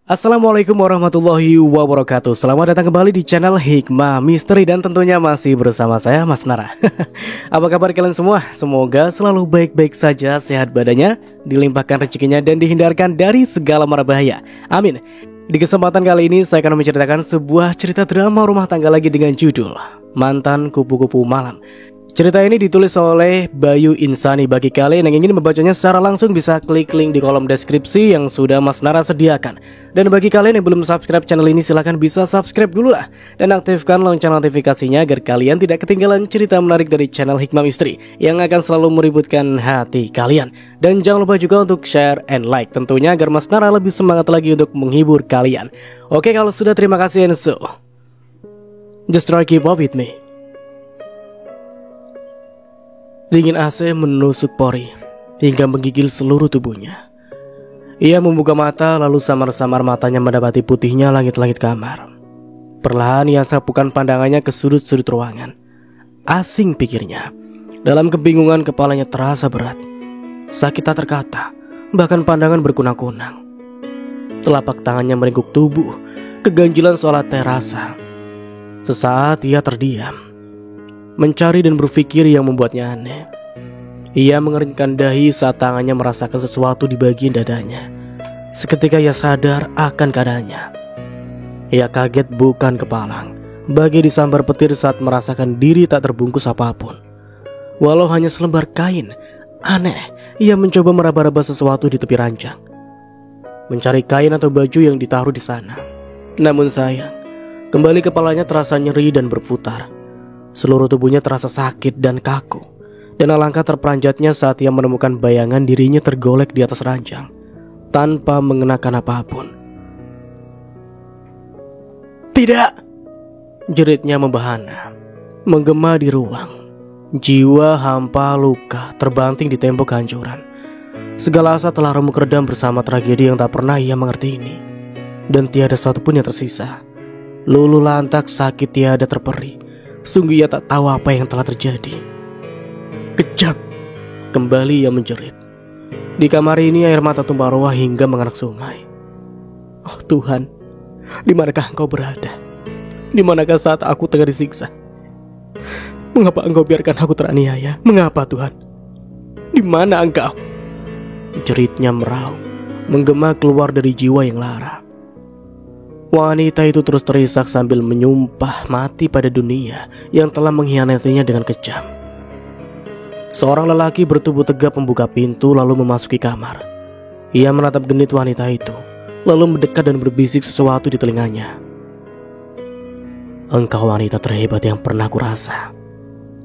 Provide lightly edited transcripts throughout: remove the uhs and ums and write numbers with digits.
Assalamualaikum warahmatullahi wabarakatuh. Selamat datang kembali di channel Hikmah Misteri. Dan tentunya masih bersama saya, Mas Nara. Apa kabar kalian semua? Semoga selalu baik-baik saja, sehat badannya, dilimpahkan rezekinya, dan dihindarkan dari segala mara bahaya. Amin. Di kesempatan kali ini saya akan menceritakan sebuah cerita drama rumah tangga lagi dengan judul Mantan Kupu-Kupu Malam. Cerita ini ditulis oleh Bayu Insani. Bagi kalian yang ingin membacanya secara langsung bisa klik link di kolom deskripsi yang sudah Mas Nara sediakan. Dan bagi kalian yang belum subscribe channel ini, silahkan bisa subscribe dulu lah. Dan aktifkan lonceng notifikasinya agar kalian tidak ketinggalan cerita menarik dari channel Hikmah Misteri yang akan selalu meributkan hati kalian. Dan jangan lupa juga untuk share and like tentunya agar Mas Nara lebih semangat lagi untuk menghibur kalian. Oke, kalau sudah, terima kasih and so just try keep up with me. Dingin AC menusuk Pori hingga menggigil seluruh tubuhnya. Ia membuka mata lalu samar-samar matanya mendapati putihnya langit-langit kamar. Perlahan ia sapukan pandangannya ke sudut-sudut ruangan. Asing pikirnya. Dalam kebingungan kepalanya terasa berat. Sakit tak terkata, bahkan pandangan berkunang-kunang. Telapak tangannya meringkuk tubuh, keganjilan seolah terasa. Sesaat ia terdiam, mencari dan berpikir yang membuatnya aneh. Ia mengeringkan dahi saat tangannya merasakan sesuatu di bagian dadanya. Seketika ia sadar akan keadaannya. Ia kaget bukan kepalang, bagai disambar petir saat merasakan diri tak terbungkus apapun. Walau hanya selembar kain, aneh, ia mencoba meraba-raba sesuatu di tepi ranjang, mencari kain atau baju yang ditaruh di sana. Namun sayang, kembali kepalanya terasa nyeri dan berputar. Seluruh tubuhnya terasa sakit dan kaku. Dan alangkah terperanjatnya saat ia menemukan bayangan dirinya tergolek di atas ranjang tanpa mengenakan apapun. "Tidak!" jeritnya membahana, menggema di ruang. Jiwa hampa luka terbanting di tembok hancuran. Segala asa telah remuk redam bersama tragedi yang tak pernah ia mengerti ini. Dan tiada satupun yang tersisa. Luluh lantak sakit tiada terperi. Sungguh ia tak tahu apa yang telah terjadi. "Kejam!" kembali ia menjerit. Di kamar ini air mata tumpah ruah hingga menganak sungai. "Oh Tuhan, di manakah Engkau berada? Di manakah saat aku tengah disiksa? Mengapa Engkau biarkan aku teraniaya? Mengapa Tuhan? Di mana Engkau?" Jeritnya meraung, menggema keluar dari jiwa yang lara. Wanita itu terus terisak sambil menyumpah mati pada dunia yang telah mengkhianatinya dengan kejam. Seorang lelaki bertubuh tegap membuka pintu lalu memasuki kamar. Ia menatap genit wanita itu, lalu mendekat dan berbisik sesuatu di telinganya. "Engkau wanita terhebat yang pernah kurasa,"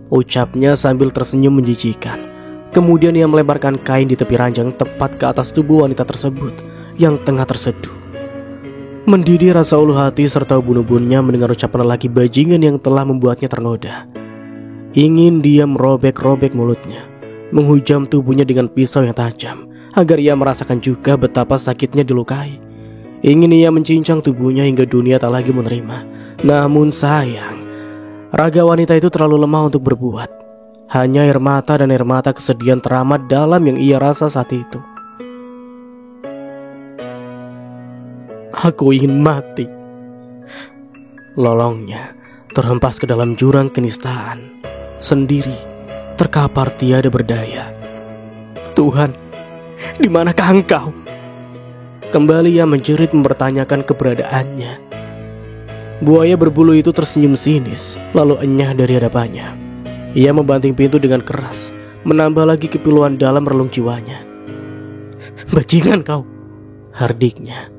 ucapnya sambil tersenyum menjijikan. Kemudian ia melemparkan kain di tepi ranjang tepat ke atas tubuh wanita tersebut yang tengah terseduh. Mendidih rasa ulu hati serta ubun-ubunnya mendengar ucapan lelaki bajingan yang telah membuatnya ternoda. Ingin dia merobek-robek mulutnya, menghujam tubuhnya dengan pisau yang tajam, agar ia merasakan juga betapa sakitnya dilukai. Ingin ia mencincang tubuhnya hingga dunia tak lagi menerima. Namun sayang, raga wanita itu terlalu lemah untuk berbuat. Hanya air mata dan air mata kesedihan teramat dalam yang ia rasa saat itu. "Aku ingin mati," lolongnya terhempas ke dalam jurang kenistaan. Sendiri, terkapar tiada berdaya. "Tuhan, di manakah Engkau?" Kembali ia menjerit mempertanyakan keberadaannya. Buaya berbulu itu tersenyum sinis, lalu enyah dari hadapannya. Ia membanting pintu dengan keras, menambah lagi kepiluan dalam relung jiwanya. "Bajingan kau!" hardiknya.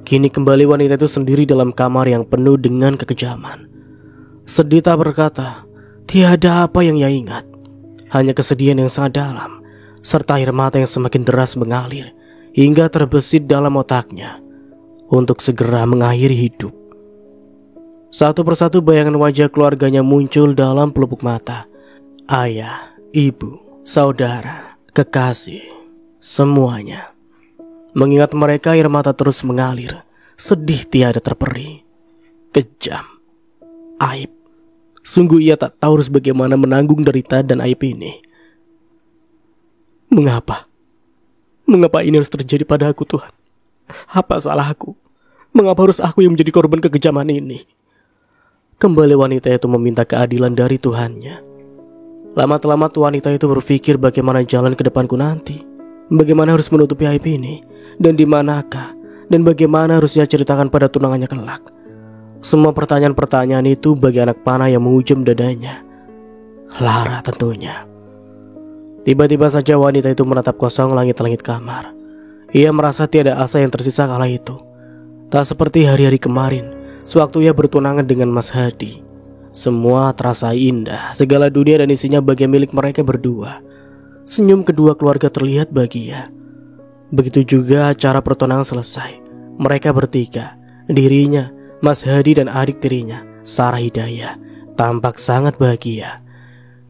Kini kembali wanita itu sendiri dalam kamar yang penuh dengan kekejaman. Sedih tak berkata, tiada apa yang ia ingat. Hanya kesedihan yang sangat dalam, serta air mata yang semakin deras mengalir, hingga terbesit dalam otaknya, untuk segera mengakhiri hidup. Satu persatu bayangan wajah keluarganya muncul dalam pelupuk mata. Ayah, ibu, saudara, kekasih, semuanya. Mengingat mereka air mata terus mengalir, sedih tiada terperi. Kejam, aib. Sungguh ia tak tahu harus bagaimana menanggung derita dan aib ini. Mengapa? Mengapa ini harus terjadi pada aku, Tuhan? Apa salahku? Mengapa harus aku yang menjadi korban kekejaman ini? Kembali wanita itu meminta keadilan dari Tuhannya. Lama-lama wanita itu berpikir bagaimana jalan ke depanku nanti. Bagaimana harus menutupi aib ini? Dan di manakah? Dan bagaimana harusnya ceritakan pada tunangannya kelak? Semua pertanyaan-pertanyaan itu bagi anak panah yang menghujam dadanya. Lara tentunya. Tiba-tiba saja wanita itu menatap kosong langit-langit kamar. Ia merasa tiada asa yang tersisa kala itu. Tak seperti hari-hari kemarin, sewaktu ia bertunangan dengan Mas Hadi. Semua terasa indah, segala dunia dan isinya bagian milik mereka berdua. Senyum kedua keluarga terlihat bahagia. Begitu juga acara pertunangan selesai. Mereka bertiga, dirinya, Mas Hadi dan adik tirinya, Sarah Hidayah, tampak sangat bahagia.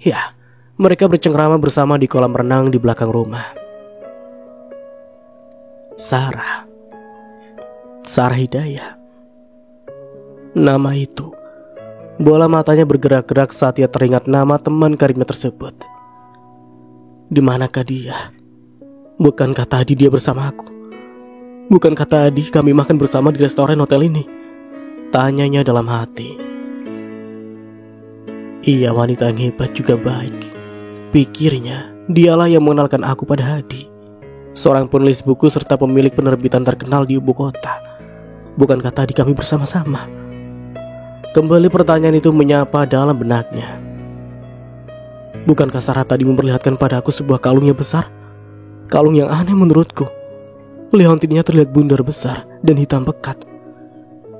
Ya, mereka bercengkrama bersama di kolam renang di belakang rumah. Sarah Hidayah. Nama itu. Bola matanya bergerak-gerak saat ia teringat nama teman karibnya tersebut. Di manakah dia? Bukankah tadi dia bersama aku? Bukankah tadi kami makan bersama di restoran hotel ini? Tanyanya dalam hati. Ia wanita yang hebat juga baik. Pikirnya, dialah yang mengenalkan aku pada Hadi, seorang penulis buku serta pemilik penerbitan terkenal di ibu kota. Bukankah tadi kami bersama-sama? Kembali pertanyaan itu menyapa dalam benaknya. Bukankah Sarah tadi memperlihatkan pada aku sebuah kalung yang besar? Kalung yang aneh menurutku. Leontinnya terlihat bundar besar dan hitam pekat.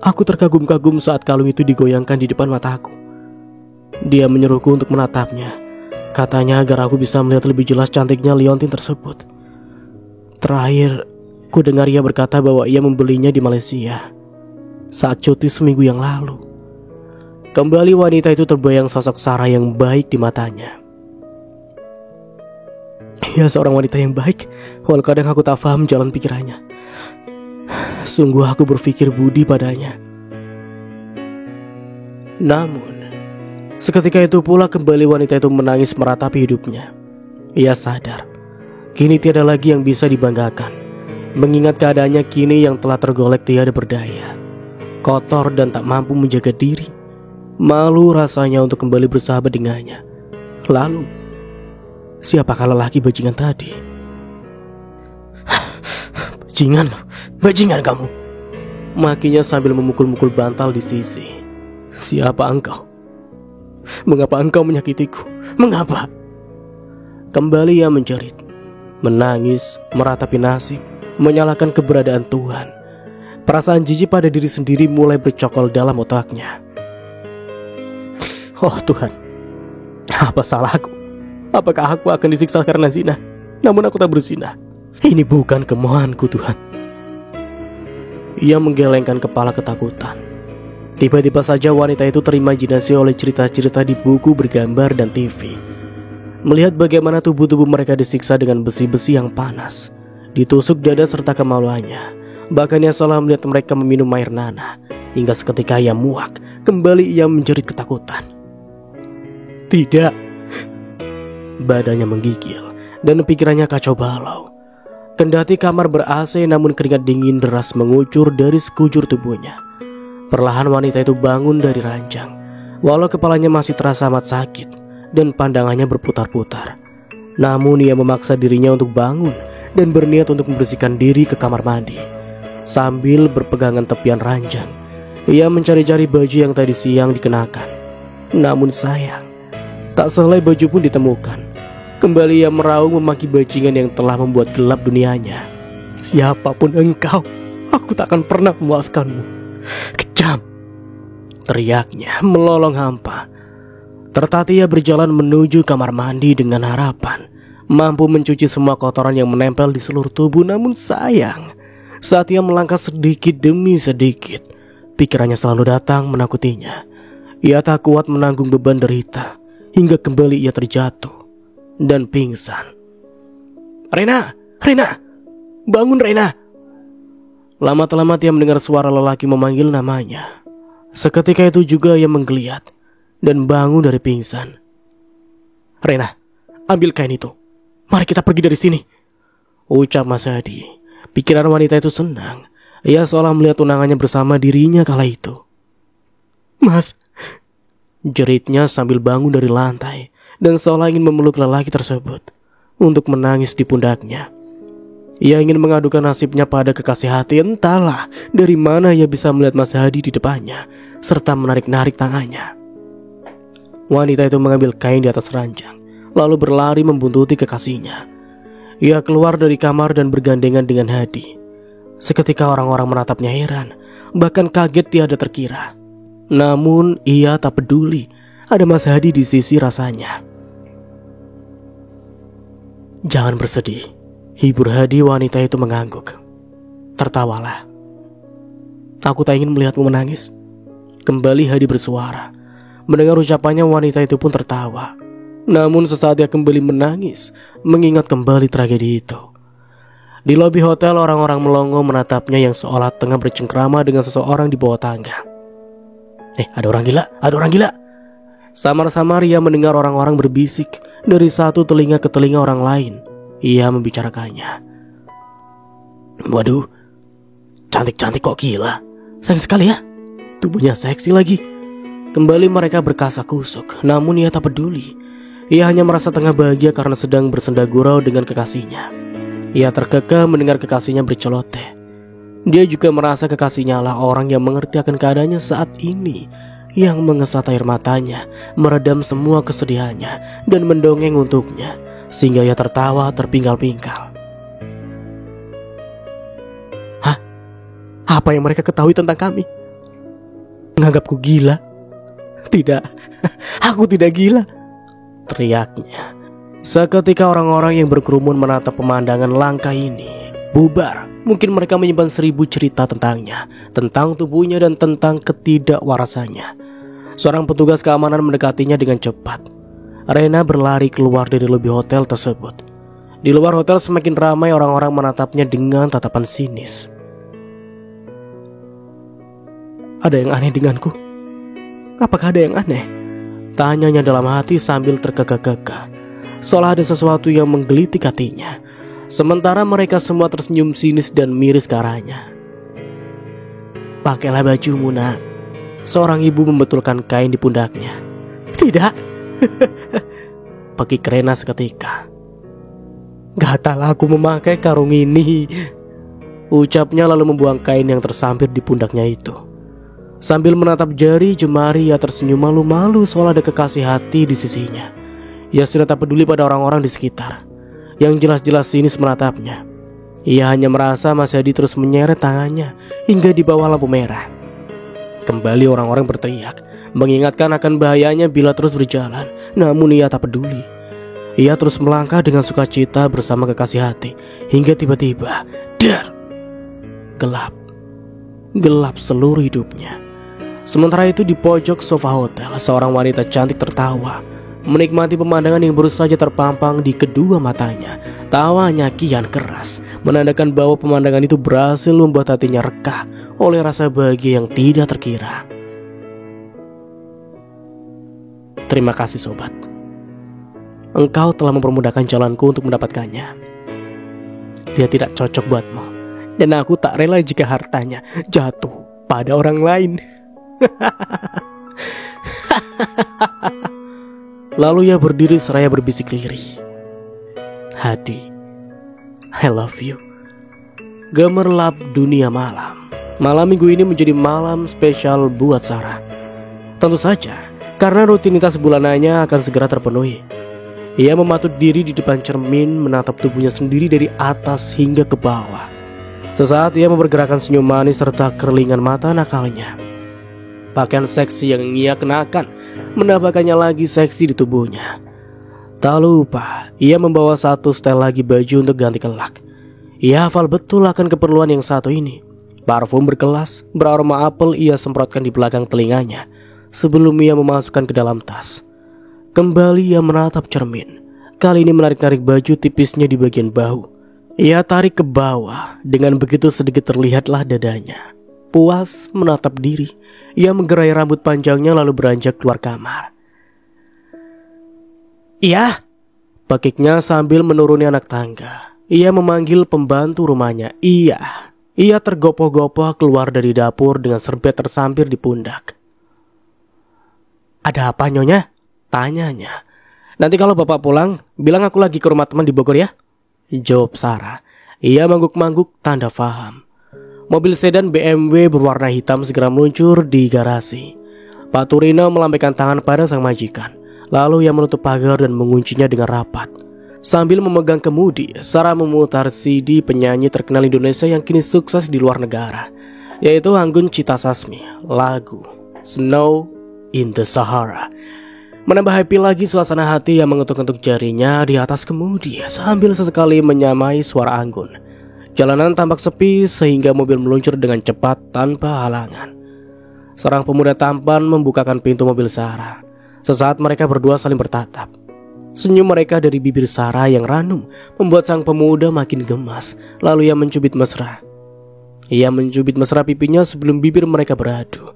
Aku terkagum-kagum saat kalung itu digoyangkan di depan mataku. Dia menyuruhku untuk menatapnya. Katanya agar aku bisa melihat lebih jelas cantiknya liontin tersebut. Terakhir, ku dengar ia berkata bahwa ia membelinya di Malaysia saat cuti seminggu yang lalu. Kembali wanita itu terbayang sosok Sarah yang baik di matanya. Ia seorang wanita yang baik, walau kadang aku tak paham jalan pikirannya. Sungguh aku berpikir budi padanya. Namun, seketika itu pula kembali wanita itu menangis meratapi hidupnya. Ia sadar, kini tiada lagi yang bisa dibanggakan. Mengingat keadaannya kini yang telah tergolek tiada berdaya, kotor dan tak mampu menjaga diri. Malu rasanya untuk kembali bersahabat dengannya. Lalu, siapakah lelaki bajingan tadi? Bajingan kamu. Makinya sambil memukul-mukul bantal di sisi. Siapa engkau? Mengapa engkau menyakitiku? Mengapa? Kembali ia menjerit, menangis, meratapi nasib, menyalahkan keberadaan Tuhan. Perasaan jijik pada diri sendiri mulai bercokol dalam otaknya. Oh Tuhan, apa salahku? Apakah aku akan disiksa karena zina? Namun aku tak berzina. Ini bukan kemauanku Tuhan. Ia menggelengkan kepala ketakutan. Tiba-tiba saja wanita itu terimajinasi oleh cerita-cerita di buku bergambar dan TV. Melihat bagaimana tubuh-tubuh mereka disiksa dengan besi-besi yang panas, ditusuk dada serta kemaluannya. Bahkan ia seolah melihat mereka meminum air nanah. Hingga seketika ia muak. Kembali ia menjerit ketakutan. Tidak. Badannya menggigil dan pikirannya kacau balau. Kendati kamar ber-AC namun keringat dingin deras mengucur dari sekujur tubuhnya. Perlahan wanita itu bangun dari ranjang. Walau kepalanya masih terasa amat sakit dan pandangannya berputar-putar. Namun ia memaksa dirinya untuk bangun dan berniat untuk membersihkan diri ke kamar mandi. Sambil berpegangan tepian ranjang, ia mencari-cari baju yang tadi siang dikenakan. Namun sayang, tak sehelai baju pun ditemukan. Kembali ia meraung memaki bajingan yang telah membuat gelap dunianya. Siapapun engkau, aku tak akan pernah memaafkanmu. Kejam, teriaknya melolong hampa. Tertati ia berjalan menuju kamar mandi dengan harapan mampu mencuci semua kotoran yang menempel di seluruh tubuh. Namun sayang, saat ia melangkah sedikit demi sedikit, pikirannya selalu datang menakutinya. Ia tak kuat menanggung beban derita, hingga kembali ia terjatuh dan pingsan. Rena, bangun Rena. Lama-lama ia mendengar suara lelaki memanggil namanya. Seketika itu juga ia menggeliat dan bangun dari pingsan. Rena, ambil kain itu. Mari kita pergi dari sini, ucap Mas Hadi. Pikiran wanita itu senang. Ia seolah melihat tunangannya bersama dirinya kala itu. "Mas," jeritnya sambil bangun dari lantai dan seolah ingin memeluk lelaki tersebut untuk menangis di pundaknya. Ia ingin mengadukan nasibnya pada kekasih hati. Entahlah dari mana ia bisa melihat Mas Hadi di depannya serta menarik-narik tangannya. Wanita itu mengambil kain di atas ranjang lalu berlari membuntuti kekasihnya. Ia keluar dari kamar dan bergandengan dengan Hadi. Seketika orang-orang menatapnya heran, bahkan kaget tiada terkira. Namun ia tak peduli, ada Mas Hadi di sisi rasanya. "Jangan bersedih," hibur Hadi wanita itu mengangguk. "Tertawalah. Aku tak ingin melihatmu menangis." Kembali Hadi bersuara. Mendengar ucapannya wanita itu pun tertawa. Namun sesaat ia kembali menangis, mengingat kembali tragedi itu. Di lobi hotel orang-orang melongo menatapnya yang seolah tengah bercengkrama dengan seseorang di bawah tangga. Ada orang gila, ada orang gila." Samar-samar ia mendengar orang-orang berbisik dari satu telinga ke telinga orang lain. Ia membicarakannya. "Waduh, cantik-cantik kok gila. Sayang sekali ya. Tubuhnya seksi lagi." Kembali mereka berkasak kusuk, namun ia tak peduli. Ia hanya merasa tengah bahagia karena sedang bersenda gurau dengan kekasihnya. Ia terkekeh mendengar kekasihnya berceloteh. Dia juga merasa kekasihnya lah orang yang mengerti akan keadaannya saat ini, yang mengesat air matanya, meredam semua kesedihannya, dan mendongeng untuknya, sehingga ia tertawa terpingkal-pingkal. "Hah? Apa yang mereka ketahui tentang kami? Menganggapku gila?" "Tidak, aku tidak gila," teriaknya. Seketika orang-orang yang berkerumun menatap pemandangan langka ini bubar. Mungkin mereka menyimpan 1000 cerita tentangnya, tentang tubuhnya dan tentang ketidakwarasannya. Seorang petugas keamanan mendekatinya dengan cepat. Rena berlari keluar dari lobi hotel tersebut. Di luar hotel semakin ramai orang-orang menatapnya dengan tatapan sinis. "Ada yang aneh denganku? Apakah ada yang aneh?" tanyanya dalam hati sambil terkekeh-kekeh. Seolah ada sesuatu yang menggelitik hatinya. Sementara mereka semua tersenyum sinis dan miris ke arahnya. "Pakailah bajumu, nak." Seorang ibu membetulkan kain di pundaknya. "Tidak," pekik Rena seketika. "Gatal aku memakai karung ini," ucapnya lalu membuang kain yang tersampir di pundaknya itu. Sambil menatap jari jemari ia tersenyum malu-malu seolah ada kekasih hati di sisinya. Ia sudah tak peduli pada orang-orang di sekitar yang jelas-jelas sinis menatapnya. Ia hanya merasa Mas Hadi terus menyeret tangannya hingga di bawah lampu merah. Kembali orang-orang berteriak, mengingatkan akan bahayanya bila terus berjalan. Namun ia tak peduli. Ia terus melangkah dengan sukacita bersama kekasih hati, hingga tiba-tiba, dar! Gelap. Gelap seluruh hidupnya. Sementara itu di pojok sofa hotel, seorang wanita cantik tertawa, menikmati pemandangan yang baru saja terpampang di kedua matanya. Tawanya kian keras, menandakan bahwa pemandangan itu berhasil membuat hatinya reka oleh rasa bahagia yang tidak terkira. "Terima kasih sobat. Engkau telah mempermudahkan jalanku untuk mendapatkannya. Dia tidak cocok buatmu, dan aku tak rela jika hartanya jatuh pada orang lain." Lalu ia berdiri seraya berbisik lirih. "Hadi, I love you." Gemerlap dunia malam. Malam minggu ini menjadi malam spesial buat Sarah. Tentu saja, karena rutinitas bulanannya akan segera terpenuhi. Ia mematut diri di depan cermin, menatap tubuhnya sendiri dari atas hingga ke bawah. Sesaat ia mempergerakan senyum manis serta kerlingan mata nakalnya. Pakaian seksi yang ia kenakan menambahkannya lagi seksi di tubuhnya. Tak lupa, ia membawa satu setel lagi baju untuk ganti kelak. Ia hafal betul akan keperluan yang satu ini. Parfum berkelas, beraroma apel ia semprotkan di belakang telinganya sebelum ia memasukkan ke dalam tas. Kembali ia menatap cermin. Kali ini menarik-narik baju tipisnya di bagian bahu. Ia tarik ke bawah, dengan begitu sedikit terlihatlah dadanya. Puas menatap diri, ia menggerai rambut panjangnya lalu beranjak keluar kamar. "Iya," pakiknya sambil menuruni anak tangga. Ia memanggil pembantu rumahnya. "Iya." Ia tergopoh-gopoh keluar dari dapur dengan serbet tersampir di pundak. "Ada apa, Nyonya?" tanyanya. "Nanti kalau bapak pulang, bilang aku lagi ke rumah teman di Bogor ya," jawab Sarah. Ia mangguk-mangguk tanda faham. Mobil sedan BMW berwarna hitam segera meluncur di garasi. Pak Turino melambaikan tangan pada sang majikan. Lalu ia menutup pagar dan menguncinya dengan rapat. Sambil memegang kemudi, Sarah memutar CD penyanyi terkenal Indonesia yang kini sukses di luar negara, yaitu Anggun Cita Sasmi, lagu Snow in the Sahara. Menambah happy lagi suasana hati yang mengetuk-ketuk jarinya di atas kemudi sambil sesekali menyamai suara Anggun. Jalanan tampak sepi sehingga mobil meluncur dengan cepat tanpa halangan. Seorang pemuda tampan membukakan pintu mobil Sarah. Sesaat mereka berdua saling bertatap. Senyum mereka dari bibir Sarah yang ranum membuat sang pemuda makin gemas. Lalu ia mencubit mesra. Ia mencubit mesra pipinya sebelum bibir mereka beradu.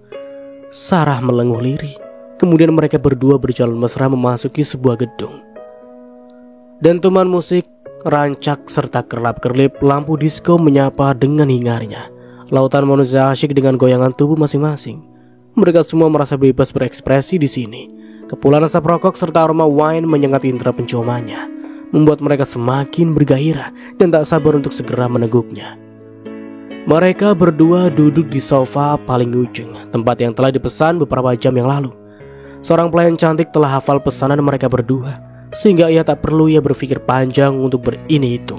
Sarah melenguh lirih. Kemudian mereka berdua berjalan mesra memasuki sebuah gedung. Dentuman musik, rancak serta kerlap-kerlip lampu disko menyapa dengan hingarnya. Lautan manusia asyik dengan goyangan tubuh masing-masing. Mereka semua merasa bebas berekspresi di sini. Kepulan asap rokok serta aroma wine menyengat indera penciumannya, membuat mereka semakin bergairah dan tak sabar untuk segera meneguknya. Mereka berdua duduk di sofa paling ujung, tempat yang telah dipesan beberapa jam yang lalu. Seorang pelayan cantik telah hafal pesanan mereka berdua, sehingga ia tak perlu berpikir panjang untuk berini itu.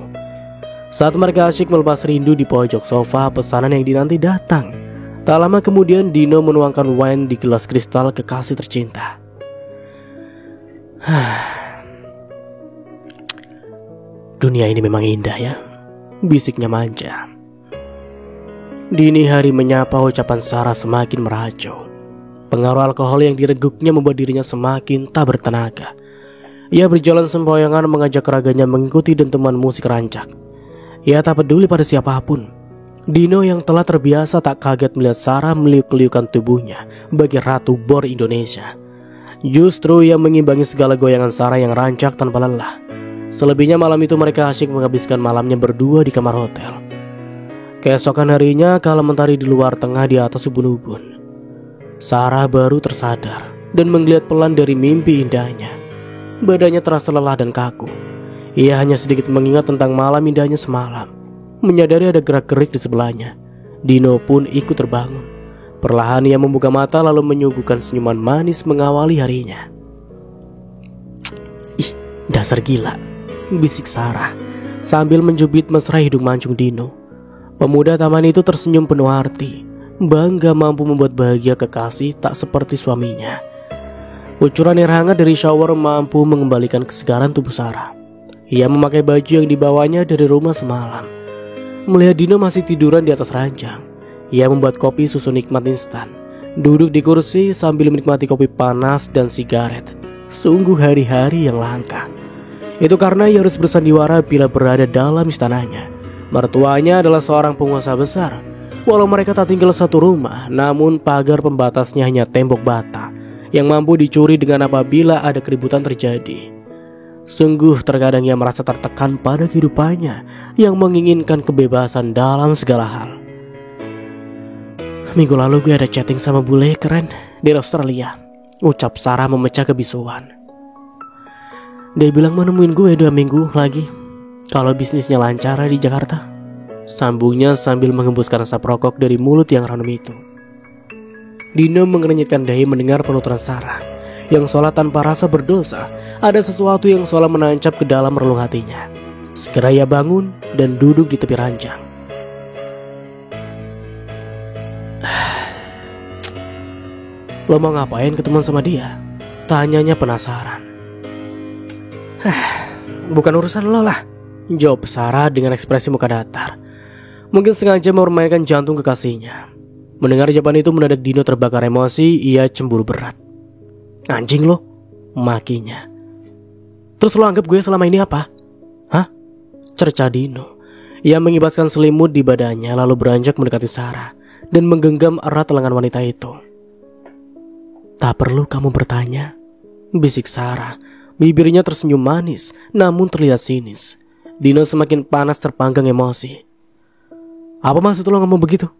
Saat mereka asyik melepas rindu di pojok sofa, pesanan yang dinanti datang. Tak lama kemudian Dino menuangkan wine di gelas kristal kekasih tercinta. "Dunia ini memang indah ya," bisiknya manja. Dini hari menyapa ucapan Sarah semakin meracau. Pengaruh alkohol yang direguknya membuat dirinya semakin tak bertenaga. Ia berjalan sempoyongan mengajak raganya mengikuti dentuman musik rancak. Ia tak peduli pada siapapun. Dino yang telah terbiasa tak kaget melihat Sarah meliuk-liukan tubuhnya bagi ratu bor Indonesia. Justru ia mengimbangi segala goyangan Sarah yang rancak tanpa lelah. Selebihnya malam itu mereka asyik menghabiskan malamnya berdua di kamar hotel. Keesokan harinya kala mentari di luar tengah di atas ubun-ubun, Sarah baru tersadar dan menggeliat pelan dari mimpi indahnya. Badannya terasa lelah dan kaku. Ia hanya sedikit mengingat tentang malam indahnya semalam. Menyadari ada gerak-gerik di sebelahnya, Dino pun ikut terbangun. Perlahan ia membuka mata lalu menyuguhkan senyuman manis mengawali harinya. "Ih, dasar gila," bisik Sarah sambil mencubit mesra hidung mancung Dino. Pemuda taman itu tersenyum penuh arti, bangga mampu membuat bahagia kekasih tak seperti suaminya. Kucuran air hangat dari shower mampu mengembalikan kesegaran tubuh Sarah. Ia memakai baju yang dibawanya dari rumah semalam. Melihat Dino masih tiduran di atas ranjang, ia membuat kopi susu nikmat instan. Duduk di kursi sambil menikmati kopi panas dan sigaret. Sungguh hari-hari yang langka. Itu karena ia harus bersandiwara bila berada dalam istananya. Mertuanya adalah seorang penguasa besar. Walau mereka tak tinggal satu rumah, namun pagar pembatasnya hanya tembok bata yang mampu dicuri dengan apabila ada keributan terjadi. Sungguh terkadang ia merasa tertekan pada kehidupannya yang menginginkan kebebasan dalam segala hal. "Minggu lalu gue ada chatting sama bule keren dari Australia," ucap Sarah memecah kebisuan. "Dia bilang mau nemuin gue 2 minggu lagi kalau bisnisnya lancar di Jakarta," sambungnya sambil menghembuskan asap rokok dari mulut yang ranum itu. Dino mengernyitkan dahi mendengar penuturan Sarah yang seolah tanpa rasa berdosa. Ada sesuatu yang seolah menancap ke dalam relung hatinya. Segera ia bangun dan duduk di tepi ranjang. "Lo mau ngapain ketemu sama dia?" tanyanya penasaran. "Bukan urusan lo lah," jawab Sarah dengan ekspresi muka datar. Mungkin sengaja mempermainkan jantung kekasihnya. Mendengar jawaban itu mendadak Dino terbakar emosi. Ia cemburu berat. "Anjing lo," makinya. "Terus lo anggap gue selama ini apa? Hah?" cerca Dino. Ia mengibaskan selimut di badannya lalu beranjak mendekati Sarah dan menggenggam erat lengan wanita itu. "Tak perlu kamu bertanya," bisik Sarah. Bibirnya tersenyum manis namun terlihat sinis. Dino semakin panas terpanggang emosi. Apa maksud lo ngomong begitu?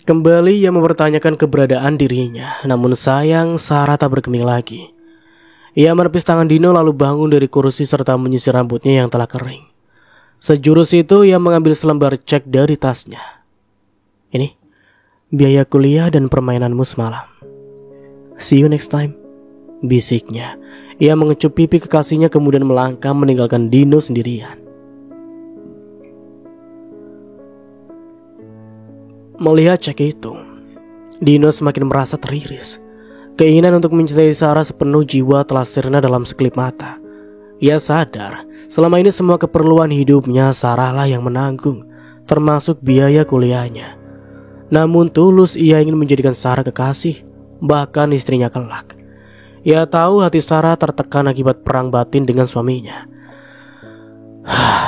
Kembali ia mempertanyakan keberadaan dirinya. Namun sayang Sarah tak bergeming lagi. Ia menepis tangan Dino lalu bangun dari kursi serta menyisir rambutnya yang telah kering. Sejurus itu ia mengambil selembar cek dari tasnya. Ini biaya kuliah dan permainanmu semalam. See you next time, bisiknya. Ia mengecup pipi kekasihnya kemudian melangkah meninggalkan Dino sendirian. Melihat cek itu, Dino semakin merasa teriris. Keinginan untuk mencintai Sarah sepenuh jiwa telah sirna dalam sekelip mata. Ia sadar, selama ini semua keperluan hidupnya Sarah lah yang menanggung, termasuk biaya kuliahnya. Namun tulus ia ingin menjadikan Sarah kekasih, bahkan istrinya kelak. Ia tahu hati Sarah tertekan akibat perang batin dengan suaminya.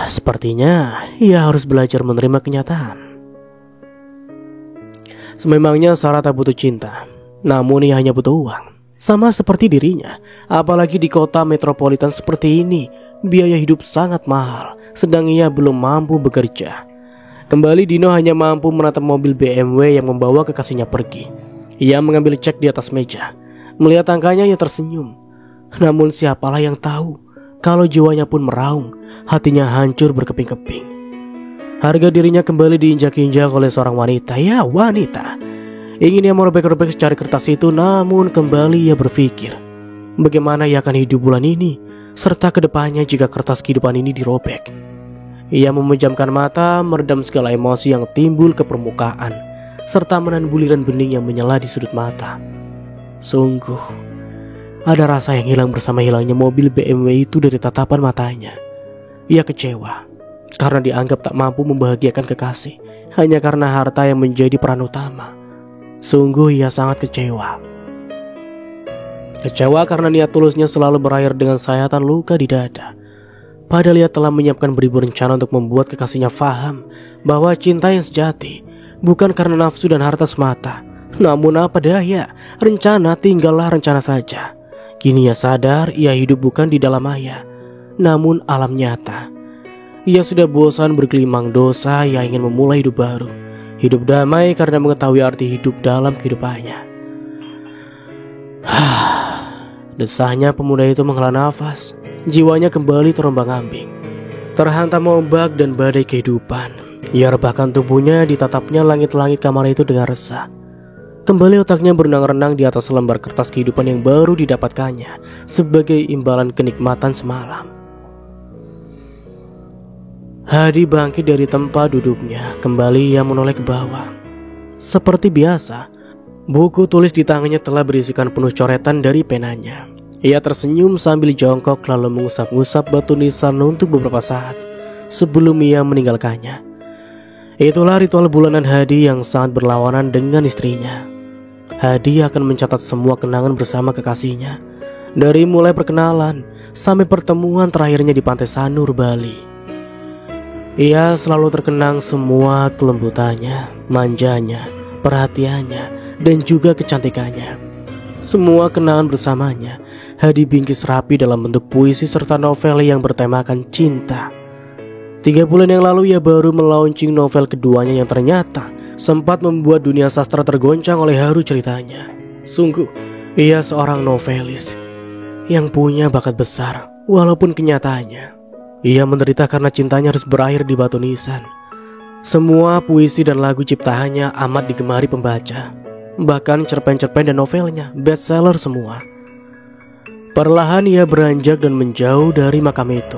Sepertinya ia harus belajar menerima kenyataan. Sememangnya Sarah tak butuh cinta, namun ia hanya butuh uang. Sama seperti dirinya, apalagi di kota metropolitan seperti ini, biaya hidup sangat mahal, sedang ia belum mampu bekerja. Kembali Dino hanya mampu menatap mobil BMW yang membawa kekasihnya pergi. Ia mengambil cek di atas meja. Melihat angkanya ia tersenyum. Namun siapalah yang tahu, kalau jiwanya pun meraung, hatinya hancur berkeping-keping. Harga dirinya kembali diinjak-injak oleh seorang wanita. Ya, wanita. Ingin ia merobek-robek secari kertas itu, namun kembali ia berpikir, bagaimana ia akan hidup bulan ini, serta kedepannya jika kertas kehidupan ini dirobek. Ia memejamkan mata, meredam segala emosi yang timbul ke permukaan, serta menahan buliran bening yang menyala di sudut mata. Sungguh, ada rasa yang hilang bersama hilangnya mobil BMW itu dari tatapan matanya. Ia kecewa karena dianggap tak mampu membahagiakan kekasih hanya karena harta yang menjadi peran utama. Sungguh ia sangat kecewa. Kecewa karena niat tulusnya selalu berakhir dengan sayatan luka di dada. Padahal ia telah menyiapkan beribu rencana untuk membuat kekasihnya faham bahwa cinta yang sejati bukan karena nafsu dan harta semata. Namun apa daya, rencana tinggallah rencana saja. Kini ia sadar ia hidup bukan di dalam maya, namun alam nyata. Ia sudah bosan bergelimang dosa, ia ingin memulai hidup baru. Hidup damai karena mengetahui arti hidup dalam kehidupannya. Desahnya pemuda itu menghela nafas. Jiwanya kembali terombang-ambing, terhantam ombak dan badai kehidupan. Ia rebahkan tubuhnya, ditatapnya langit-langit kamar itu dengan resah. Kembali otaknya berenang-renang di atas lembar kertas kehidupan yang baru didapatkannya sebagai imbalan kenikmatan semalam. Hadi bangkit dari tempat duduknya, kembali ia menoleh ke bawah. Seperti biasa, buku tulis di tangannya telah berisikan penuh coretan dari penanya. Ia tersenyum sambil jongkok lalu mengusap-ngusap batu nisan untuk beberapa saat sebelum ia meninggalkannya. Itulah ritual bulanan Hadi yang sangat berlawanan dengan istrinya. Hadi akan mencatat semua kenangan bersama kekasihnya, dari mulai perkenalan sampai pertemuan terakhirnya di Pantai Sanur, Bali. Ia selalu terkenang semua kelembutannya, manjanya, perhatiannya, dan juga kecantikannya. Semua kenangan bersamanya Hadi bingkis rapi dalam bentuk puisi serta novel yang bertemakan cinta. 3 bulan yang lalu ia baru melaunching novel keduanya yang ternyata sempat membuat dunia sastra tergoncang oleh haru ceritanya. Sungguh, ia seorang novelis yang punya bakat besar, walaupun kenyataannya ia menderita karena cintanya harus berakhir di batu nisan. Semua puisi dan lagu ciptaannya amat digemari pembaca. Bahkan cerpen-cerpen dan novelnya bestseller semua. Perlahan ia beranjak dan menjauh dari makam itu.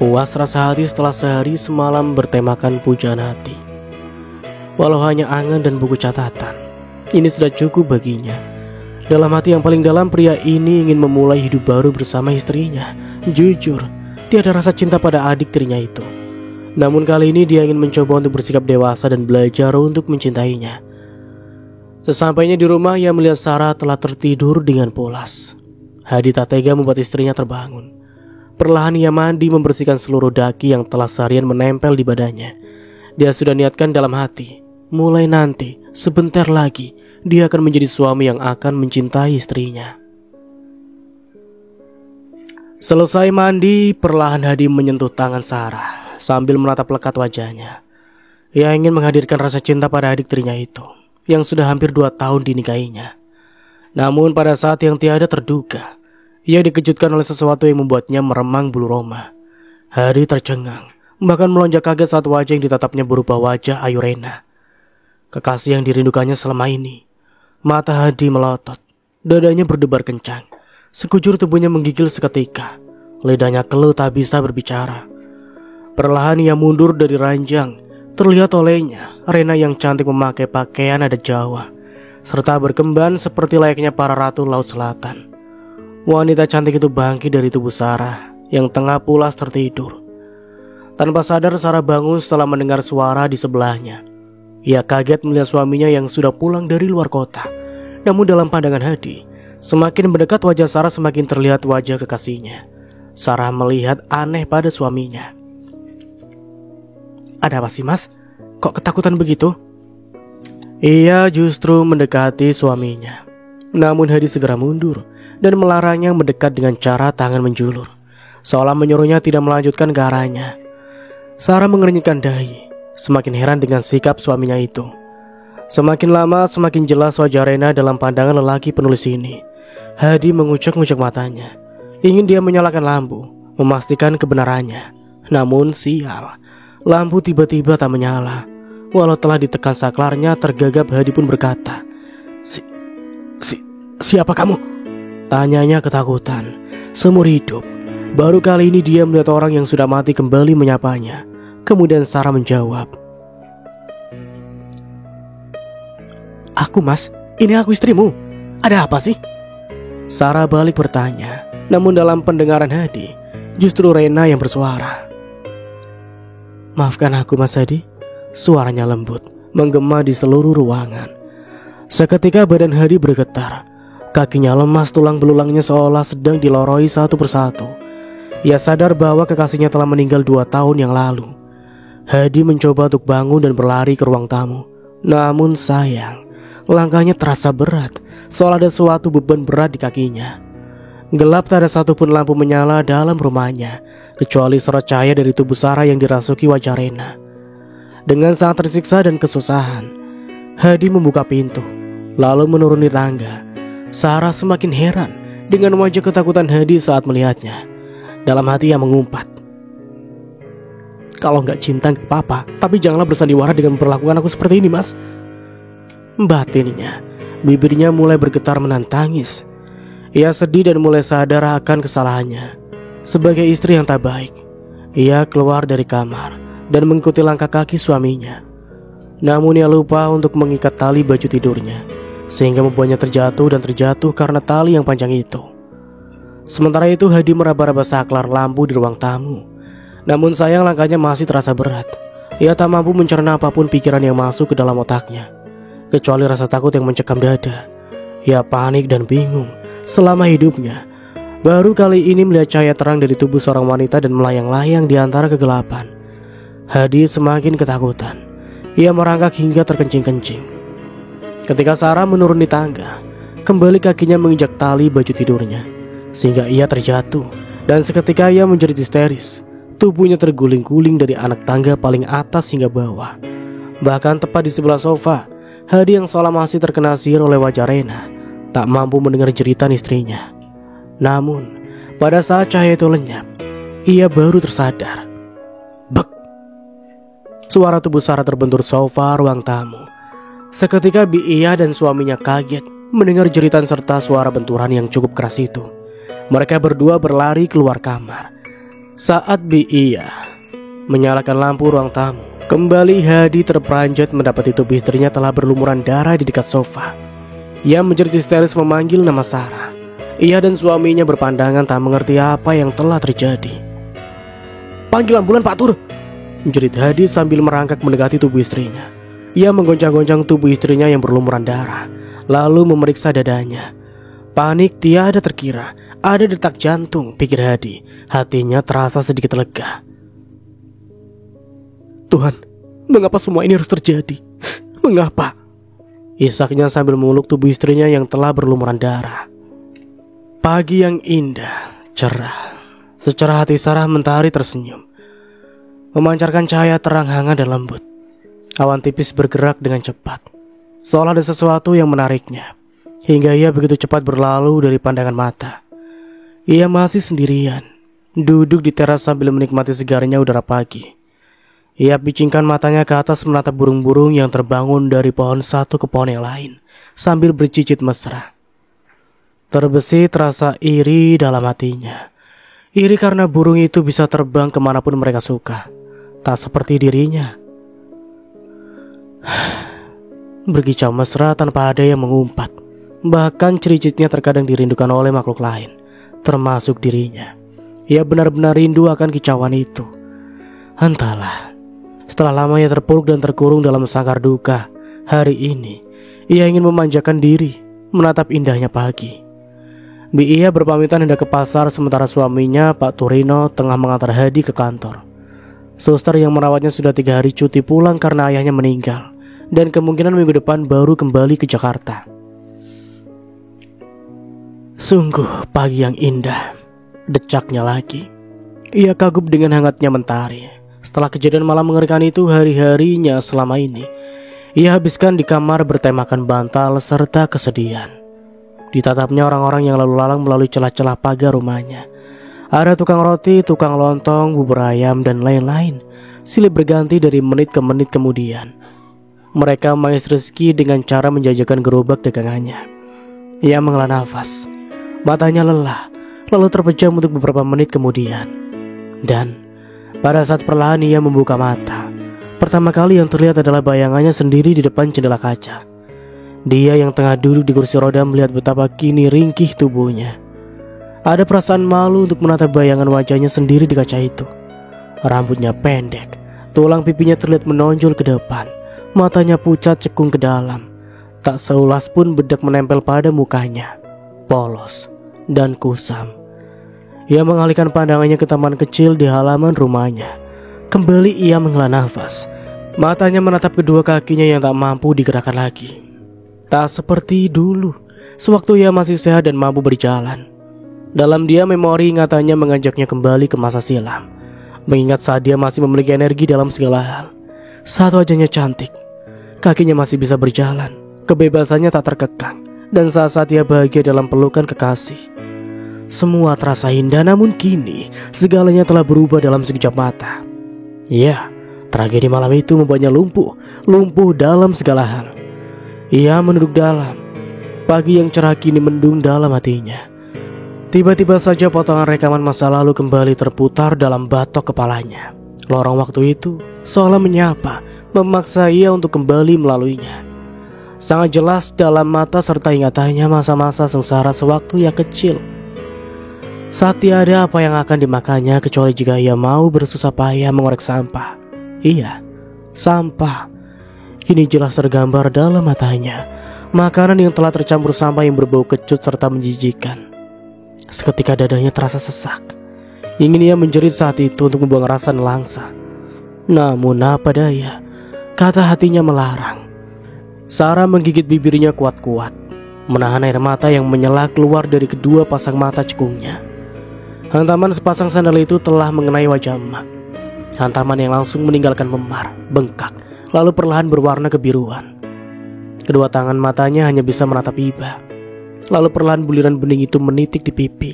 Puas rasa hati setelah sehari semalam bertemakan pujaan hati. Walau hanya angan dan buku catatan, ini sudah cukup baginya. Dalam hati yang paling dalam, pria ini ingin memulai hidup baru bersama istrinya. Jujur, tiada rasa cinta pada adik tirinya itu. Namun kali ini dia ingin mencoba untuk bersikap dewasa dan belajar untuk mencintainya. Sesampainya di rumah, ia melihat Sarah telah tertidur dengan pulas. Hadi tak tega membuat istrinya terbangun. Perlahan ia mandi membersihkan seluruh daki yang telah seharian menempel di badannya. Dia sudah niatkan dalam hati, mulai nanti, sebentar lagi, dia akan menjadi suami yang akan mencintai istrinya. Selesai mandi, perlahan Hadi menyentuh tangan Sarah sambil menatap lekat wajahnya. Ia ingin menghadirkan rasa cinta pada adik tirinya itu, yang sudah hampir 2 tahun dinikahinya. Namun pada saat yang tiada terduga, ia dikejutkan oleh sesuatu yang membuatnya meremang bulu roma. Hadi tercengang, bahkan melonjak kaget saat wajah yang ditatapnya berupa wajah Ayu Rena, kekasih yang dirindukannya selama ini. Mata Hadi melotot, dadanya berdebar kencang, sekujur tubuhnya menggigil seketika, lidahnya keluh tak bisa berbicara. Perlahan ia mundur dari ranjang, terlihat olehnya Rena yang cantik memakai pakaian adat Jawa, serta berkemban seperti layaknya para ratu Laut Selatan. Wanita cantik itu bangkit dari tubuh Sarah yang tengah pulas tertidur. Tanpa sadar Sarah bangun setelah mendengar suara di sebelahnya. Ia kaget melihat suaminya yang sudah pulang dari luar kota. Namun dalam pandangan Hadi, semakin mendekat wajah Sarah semakin terlihat wajah kekasihnya. Sarah melihat aneh pada suaminya. "Ada apa sih, Mas? Kok ketakutan begitu?" Ia justru mendekati suaminya. Namun Hadi segera mundur dan melarangnya mendekat dengan cara tangan menjulur, seolah menyuruhnya tidak melanjutkan ke arahnya. Sarah mengernyitkan dahi, semakin heran dengan sikap suaminya itu. Semakin lama semakin jelas wajah Rena dalam pandangan lelaki penulis ini. Hadi mengucek-ngucek matanya, ingin dia menyalakan lampu, memastikan kebenarannya. Namun sial, lampu tiba-tiba tak menyala. Walau telah ditekan saklarnya, tergagap Hadi pun berkata, Siapa kamu?" Tanyanya ketakutan. Seumur hidup, baru kali ini dia melihat orang yang sudah mati kembali menyapanya. Kemudian Sarah menjawab, "Aku, Mas, ini aku istrimu. Ada apa sih?" Sarah balik bertanya. Namun dalam pendengaran Hadi, justru Rena yang bersuara. "Maafkan aku, Mas Hadi." Suaranya lembut, menggema di seluruh ruangan. Seketika badan Hadi bergetar. Kakinya lemas, tulang belulangnya seolah sedang diloroi satu persatu. Ia sadar bahwa kekasihnya telah meninggal 2 tahun yang lalu. Hadi mencoba untuk bangun dan berlari ke ruang tamu. Namun sayang, langkahnya terasa berat, seolah ada suatu beban berat di kakinya. Gelap, tak ada satupun lampu menyala dalam rumahnya, kecuali sorot cahaya dari tubuh Sarah yang dirasuki wajah Rena. Dengan sangat tersiksa dan kesusahan, Hadi membuka pintu, lalu menuruni tangga. Sarah semakin heran dengan wajah ketakutan Hadi saat melihatnya. Dalam hati ia mengumpat, "Kalau nggak cinta nggak apa-apa, tapi janganlah bersandiwara dengan memperlakukan aku seperti ini, Mas." Batinnya, bibirnya mulai bergetar menahan tangis. Ia sedih dan mulai sadar akan kesalahannya. Sebagai istri yang tak baik, ia keluar dari kamar dan mengikuti langkah kaki suaminya. Namun ia lupa untuk mengikat tali baju tidurnya, sehingga membuatnya terjatuh dan terjatuh karena tali yang panjang itu. Sementara itu Hadi meraba-raba saklar lampu di ruang tamu. Namun sayang, langkahnya masih terasa berat. Ia tak mampu mencerna apapun pikiran yang masuk ke dalam otaknya, kecuali rasa takut yang mencekam dada. Ia panik dan bingung selama hidupnya. Baru kali ini melihat cahaya terang dari tubuh seorang wanita dan melayang-layang di antara kegelapan. Hadi semakin ketakutan. Ia merangkak hingga terkencing-kencing. Ketika Sarah menuruni tangga, kembali kakinya menginjak tali baju tidurnya, sehingga ia terjatuh. Dan seketika ia menjerit histeris. Tubuhnya terguling-guling dari anak tangga paling atas hingga bawah. Bahkan tepat di sebelah sofa, Hadi yang seolah masih terkena sihir oleh wajah Rena, tak mampu mendengar jeritan istrinya. Namun, pada saat cahaya itu lenyap, ia baru tersadar. Bek! Suara tubuh Sarah terbentur sofa ruang tamu. Seketika Ia dan suaminya kaget mendengar jeritan serta suara benturan yang cukup keras itu. Mereka berdua berlari keluar kamar. Saat Ia menyalakan lampu ruang tamu, kembali Hadi terperanjat mendapati tubuh istrinya telah berlumuran darah di dekat sofa. Ia menjerit histeris memanggil nama Sarah. Ia dan suaminya berpandangan tak mengerti apa yang telah terjadi. "Panggil ambulan, Pak Tur!" jerit Hadi sambil merangkak mendekati tubuh istrinya. Ia menggoncang-goncang tubuh istrinya yang berlumuran darah, lalu memeriksa dadanya. Panik tiada terkira, ada detak jantung, pikir Hadi. Hatinya terasa sedikit lega. "Tuhan, mengapa semua ini harus terjadi? Mengapa?" isaknya sambil memeluk tubuh istrinya yang telah berlumuran darah. Pagi yang indah, cerah. Secerah hati Sarah, mentari tersenyum, memancarkan cahaya terang hangat dan lembut. Awan tipis bergerak dengan cepat, seolah ada sesuatu yang menariknya, hingga ia begitu cepat berlalu dari pandangan mata. Ia masih sendirian, duduk di teras sambil menikmati segarnya udara pagi. Ia picingkan matanya ke atas menatap burung-burung yang terbangun dari pohon satu ke pohon yang lain, sambil bercicit mesra. Terbesit rasa iri dalam hatinya. Iri karena burung itu bisa terbang kemanapun mereka suka, tak seperti dirinya. Berkicau mesra tanpa ada yang mengumpat. Bahkan cericitnya terkadang dirindukan oleh makhluk lain, termasuk dirinya. Ia benar-benar rindu akan kicauan itu. Entahlah, setelah lama ia terpuruk dan terkurung dalam sangkar duka, hari ini ia ingin memanjakan diri, menatap indahnya pagi. Ia berpamitan hendak ke pasar sementara suaminya, Pak Turino, tengah mengantar Hadi ke kantor. Suster yang merawatnya sudah 3 hari cuti pulang karena ayahnya meninggal, dan kemungkinan minggu depan baru kembali ke Jakarta. Sungguh pagi yang indah, decaknya lagi. Ia kagum dengan hangatnya mentari. Setelah kejadian malam mengerikan itu, hari-harinya selama ini ia habiskan di kamar bertemakan bantal serta kesedihan. Ditatapnya orang-orang yang lalu lalang melalui celah-celah pagar rumahnya. Ada tukang roti, tukang lontong, bubur ayam, dan lain-lain, silih berganti dari menit ke menit kemudian. Mereka mengais rezeki dengan cara menjajakan gerobak dagangannya. Ia menghela nafas, matanya lelah, lalu terpejam untuk beberapa menit kemudian. Dan pada saat perlahan ia membuka mata, pertama kali yang terlihat adalah bayangannya sendiri di depan jendela kaca. Dia yang tengah duduk di kursi roda melihat betapa kini ringkih tubuhnya. Ada perasaan malu untuk menatap bayangan wajahnya sendiri di kaca itu. Rambutnya pendek, tulang pipinya terlihat menonjol ke depan, matanya pucat cekung ke dalam. Tak seulas pun bedak menempel pada mukanya, polos dan kusam. Ia mengalihkan pandangannya ke taman kecil di halaman rumahnya. Kembali ia menghela nafas, matanya menatap kedua kakinya yang tak mampu digerakkan lagi. Tak seperti dulu, sewaktu ia masih sehat dan mampu berjalan. Dalam dia memori ingatannya mengajaknya kembali ke masa silam, mengingat saat dia masih memiliki energi dalam segala hal. Saat wajahnya cantik, kakinya masih bisa berjalan, kebebasannya tak terkekang, dan saat-saat ia bahagia dalam pelukan kekasih. Semua terasa indah, namun kini segalanya telah berubah dalam sekejap mata. Ya, tragedi malam itu membuatnya lumpuh dalam segala hal. Ia menunduk dalam. Pagi yang cerah kini mendung dalam hatinya. Tiba-tiba saja potongan rekaman masa lalu kembali terputar dalam batok kepalanya. Lorong waktu itu seolah menyapa, memaksa ia untuk kembali melaluinya. Sangat jelas dalam mata serta ingatannya masa-masa sengsara sewaktu ia kecil. Saat tiada apa yang akan dimakannya kecuali jika ia mau bersusah payah mengorek sampah. Iya, sampah. Kini jelas tergambar dalam matanya, makanan yang telah tercampur sampah yang berbau kecut serta menjijikkan. Seketika dadanya terasa sesak. Ingin ia menjerit saat itu untuk membuang rasa nelangsa. Namun apa daya, kata hatinya melarang. Sarah menggigit bibirnya kuat-kuat, menahan air mata yang menyala keluar dari kedua pasang mata cekungnya. Hantaman sepasang sandal itu telah mengenai wajah emak. Hantaman yang langsung meninggalkan memar, bengkak, lalu perlahan berwarna kebiruan. Kedua tangan matanya hanya bisa menatap iba. Lalu perlahan buliran bening itu menitik di pipi.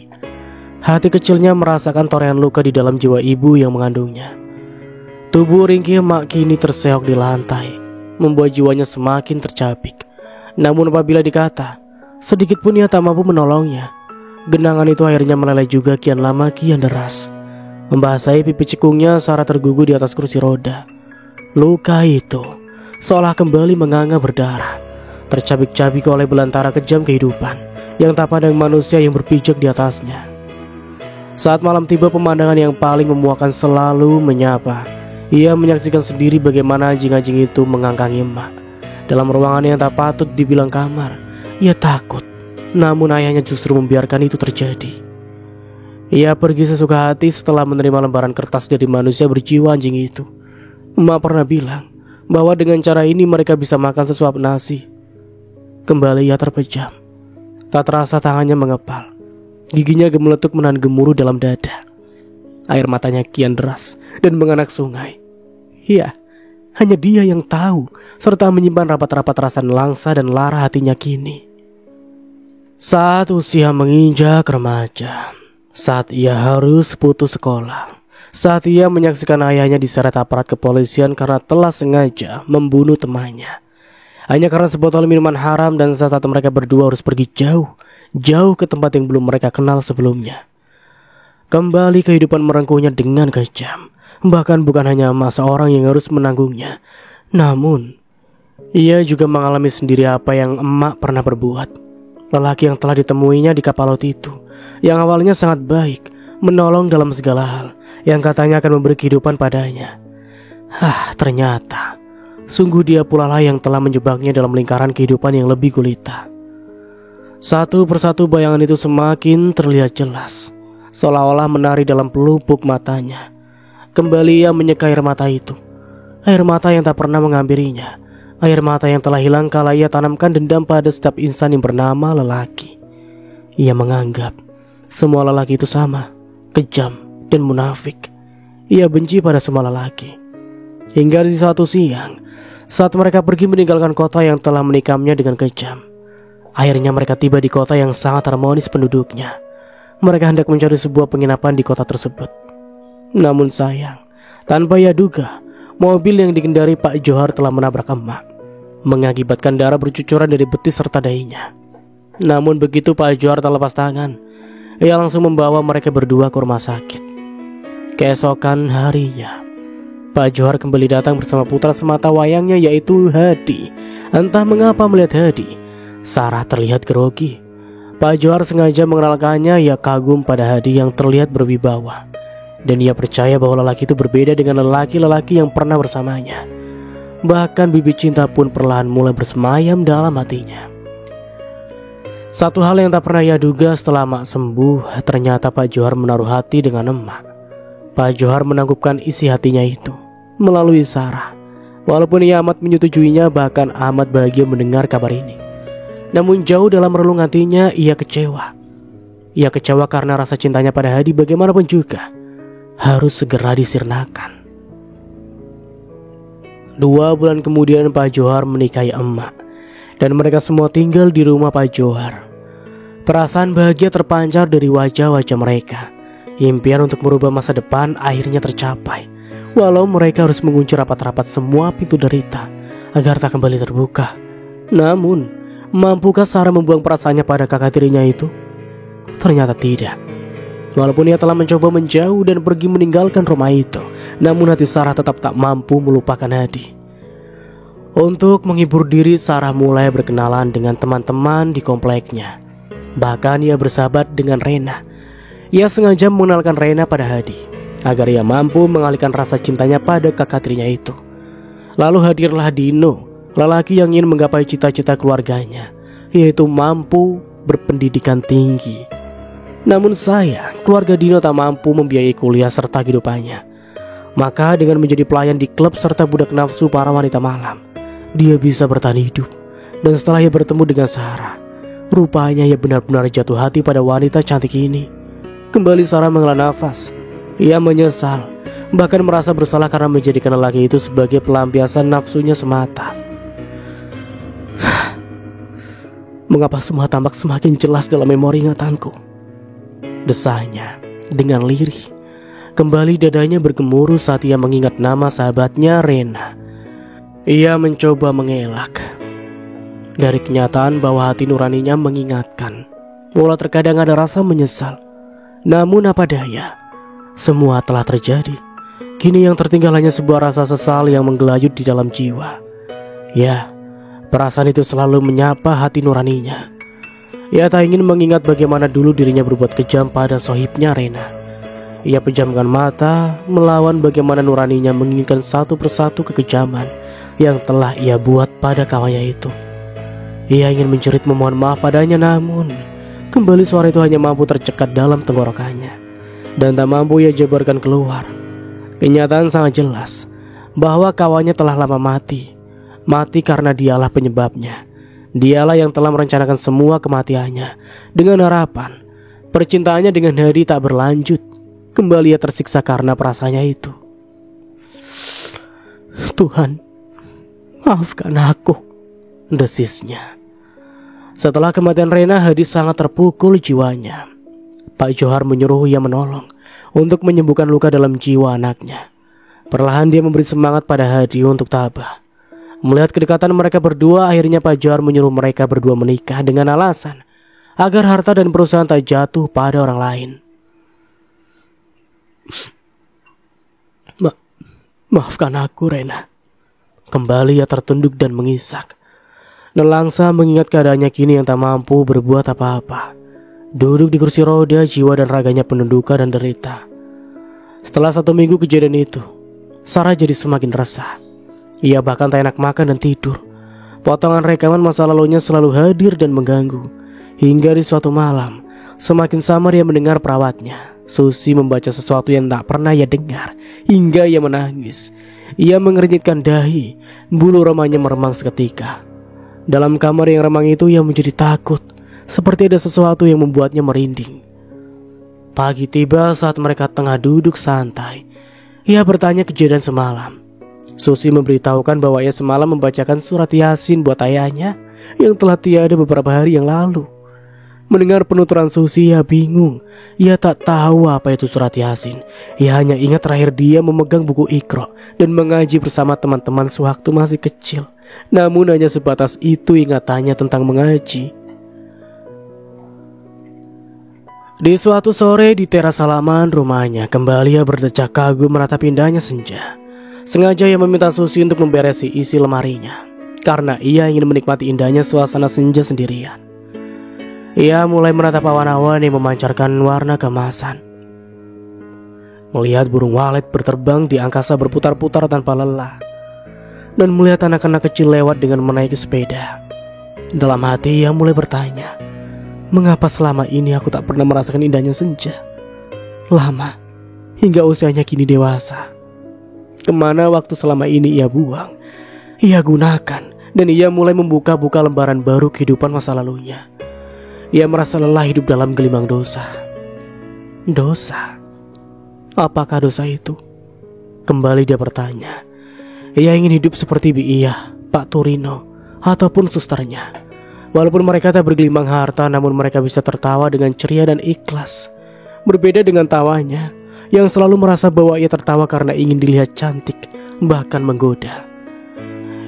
Hati kecilnya merasakan torehan luka di dalam jiwa ibu yang mengandungnya. Tubuh ringkih emak kini terseok di lantai, membuat jiwanya semakin tercabik. Namun apabila dikata, sedikit pun ia tak mampu menolongnya. Genangan itu akhirnya meleleh juga kian lama kian deras. Membasahi pipi cekungnya, Sarah tergugur di atas kursi roda. Luka itu seolah kembali menganga berdarah, tercabik-cabik oleh belantara kejam kehidupan yang tak pandang manusia yang berpijak di atasnya. Saat malam tiba, pemandangan yang paling memuakkan selalu menyapa. Ia menyaksikan sendiri bagaimana anjing-anjing itu mengangkangi emak dalam ruangan yang tak patut dibilang kamar. Ia takut, namun ayahnya justru membiarkan itu terjadi. Ia pergi sesuka hati setelah menerima lembaran kertas dari manusia berjiwa anjing itu. Emak pernah bilang bahwa dengan cara ini mereka bisa makan sesuap nasi. Kembali ia terpejam. Tak terasa tangannya mengepal. Giginya gemeletuk menahan gemuruh dalam dada. Air matanya kian deras dan menganak sungai. Iya, Hanya dia yang tahu, serta menyimpan rapat-rapat rasa nelangsa dan lara hatinya kini. Saat usia menginjak remaja, saat ia harus putus sekolah, saat ia menyaksikan ayahnya diseret aparat kepolisian karena telah sengaja membunuh temannya, hanya karena sebotol minuman haram, dan saat mereka berdua harus pergi jauh ke tempat yang belum mereka kenal sebelumnya. Kembali kehidupan merengkuhnya dengan kejam. Bahkan bukan hanya emak seorang yang harus menanggungnya, namun ia juga mengalami sendiri apa yang emak pernah berbuat. Lelaki yang telah ditemuinya di kapal laut itu, yang awalnya sangat baik, menolong dalam segala hal, yang katanya akan memberi kehidupan padanya. Ternyata sungguh dia pula lah yang telah menjebaknya dalam lingkaran kehidupan yang lebih gulita. Satu persatu bayangan itu semakin terlihat jelas, seolah-olah menari dalam pelupuk matanya. Kembali ia menyeka air mata itu, air mata yang tak pernah menghampirinya, air mata yang telah hilang kala ia tanamkan dendam pada setiap insan yang bernama lelaki. Ia menganggap semua lelaki itu sama, kejam dan munafik. Ia benci pada semua lelaki. Hingga di suatu siang, saat mereka pergi meninggalkan kota yang telah menikamnya dengan kejam, akhirnya mereka tiba di kota yang sangat harmonis penduduknya. Mereka hendak mencari sebuah penginapan di kota tersebut. Namun sayang, tanpa ia duga, mobil yang dikendari Pak Johar telah menabrak emak, mengakibatkan darah bercucuran dari betis serta dahinya. Namun begitu Pak Johar terlepas tangan, ia langsung membawa mereka berdua ke rumah sakit. Keesokan harinya, Pak Johar kembali datang bersama putra semata wayangnya, yaitu Hadi. Entah mengapa melihat Hadi, Sarah terlihat grogi. Pak Johar sengaja mengenalkannya. Ia kagum pada Hadi yang terlihat berwibawa, dan ia percaya bahwa lelaki itu berbeda dengan lelaki-lelaki yang pernah bersamanya. Bahkan bibit cinta pun perlahan mulai bersemayam dalam hatinya. Satu hal yang tak pernah ia duga setelah emak sembuh, ternyata Pak Johar menaruh hati dengan emak. Pak Johar menanggupkan isi hatinya itu melalui Sarah. Walaupun ia amat menyetujuinya, bahkan amat bahagia mendengar kabar ini, namun jauh dalam relung hatinya ia kecewa. Ia kecewa karena rasa cintanya pada Hadi bagaimanapun juga harus segera disirnakan. 2 bulan kemudian Pak Johar menikahi emak, dan mereka semua tinggal di rumah Pak Johar. Perasaan bahagia terpancar dari wajah-wajah mereka. Impian untuk merubah masa depan akhirnya tercapai, walau mereka harus mengunci rapat-rapat semua pintu derita agar tak kembali terbuka. Namun, mampukah Sarah membuang perasaannya pada kakak tirinya itu? Ternyata tidak. Walaupun ia telah mencoba menjauh dan pergi meninggalkan rumah itu, namun hati Sarah tetap tak mampu melupakan Hadi. Untuk menghibur diri, Sarah mulai berkenalan dengan teman-teman di kompleknya. Bahkan ia bersahabat dengan Rena. Ia sengaja mengenalkan Rena pada Hadi agar ia mampu mengalihkan rasa cintanya pada kakak tirinya itu. Lalu hadirlah Dino, lelaki yang ingin menggapai cita-cita keluarganya, yaitu mampu berpendidikan tinggi. Namun sayang, keluarga Dino tak mampu membiayai kuliah serta kehidupannya. Maka dengan menjadi pelayan di klub serta budak nafsu para wanita malam, dia bisa bertahan hidup. Dan setelah ia bertemu dengan Sarah, rupanya ia benar-benar jatuh hati pada wanita cantik ini. Kembali Sarah menghela nafas. Ia menyesal, bahkan merasa bersalah karena menjadikan lelaki itu sebagai pelampiasan nafsunya semata. Mengapa semua tampak semakin jelas dalam memori ingatanku? Desahnya dengan lirih. Kembali dadanya bergemuruh saat ia mengingat nama sahabatnya Rena. Ia mencoba mengelak dari kenyataan bahwa hati nuraninya mengingatkan. Mula terkadang ada rasa menyesal. Namun apa daya, semua telah terjadi. Kini yang tertinggal hanya sebuah rasa sesal yang menggelayut di dalam jiwa. Ya, perasaan itu selalu menyapa hati nuraninya. Ia tak ingin mengingat bagaimana dulu dirinya berbuat kejam pada sohibnya Rena. Ia pejamkan mata melawan bagaimana nuraninya menginginkan satu persatu kekejaman yang telah ia buat pada kawannya itu. Ia ingin menjerit memohon maaf padanya, namun kembali suara itu hanya mampu tercekat dalam tenggorokannya dan tak mampu ia jabarkan keluar. Kenyataan sangat jelas bahwa kawannya telah lama mati. Mati karena dialah penyebabnya. Dialah yang telah merencanakan semua kematiannya. Dengan harapan percintaannya dengan Hadi tak berlanjut. Kembali ia tersiksa karena perasaannya itu. "Tuhan, maafkan aku," desisnya. Setelah kematian Rena, Hadi sangat terpukul jiwanya. Pak Johar menyuruh ia menolong untuk menyembuhkan luka dalam jiwa anaknya. Perlahan dia memberi semangat pada Hadi untuk tabah. Melihat kedekatan mereka berdua, akhirnya Pak Johar menyuruh mereka berdua menikah dengan alasan agar harta dan perusahaan tak jatuh pada orang lain. Maafkan aku, Rena." Kembali ia tertunduk dan mengisak. Nelangsa mengingat keadaannya kini yang tak mampu berbuat apa-apa. Duduk di kursi roda, jiwa dan raganya penuh duka dan derita. Setelah 1 minggu kejadian itu, Sarah jadi semakin resah. Ia bahkan tak enak makan dan tidur. Potongan rekaman masa lalunya selalu hadir dan mengganggu. Hingga di suatu malam, semakin samar ia mendengar perawatnya, Susi, membaca sesuatu yang tak pernah ia dengar. Hingga ia menangis. Ia mengernyitkan dahi, bulu romanya meremang seketika. Dalam kamar yang remang itu ia menjadi takut, seperti ada sesuatu yang membuatnya merinding. Pagi tiba saat mereka tengah duduk santai. Ia bertanya kejadian semalam. Susi memberitahukan bahwa ia semalam membacakan surat Yasin buat ayahnya yang telah tiada beberapa hari yang lalu. Mendengar penuturan Susi, ia bingung. Ia tak tahu apa itu surat Yasin. Ia hanya ingat terakhir dia memegang buku Iqra dan mengaji bersama teman-teman sewaktu masih kecil. Namun hanya sebatas itu ingatannya tentang mengaji. Di suatu sore di teras halaman rumahnya, kembali ia berdecak kagum menatap indahnya senja. Sengaja ia meminta Susi untuk memberesi isi lemarinya, karena ia ingin menikmati indahnya suasana senja sendirian. Ia mulai menatap awan-awan yang memancarkan warna keemasan. Melihat burung walet berterbang di angkasa berputar-putar tanpa lelah, dan melihat anak-anak kecil lewat dengan menaiki sepeda. Dalam hati ia mulai bertanya, mengapa selama ini aku tak pernah merasakan indahnya senja? Lama, hingga usianya kini dewasa. Kemana waktu selama ini ia buang, ia gunakan, dan ia mulai membuka-buka lembaran baru kehidupan masa lalunya. Ia merasa lelah hidup dalam gelimang dosa. Dosa? Apakah dosa itu? Kembali dia bertanya. Ia ingin hidup seperti Biiyah, Pak Turino, ataupun susternya. Walaupun mereka tak bergelimang harta, namun mereka bisa tertawa dengan ceria dan ikhlas. Berbeda dengan tawanya, yang selalu merasa bahwa ia tertawa karena ingin dilihat cantik, bahkan menggoda.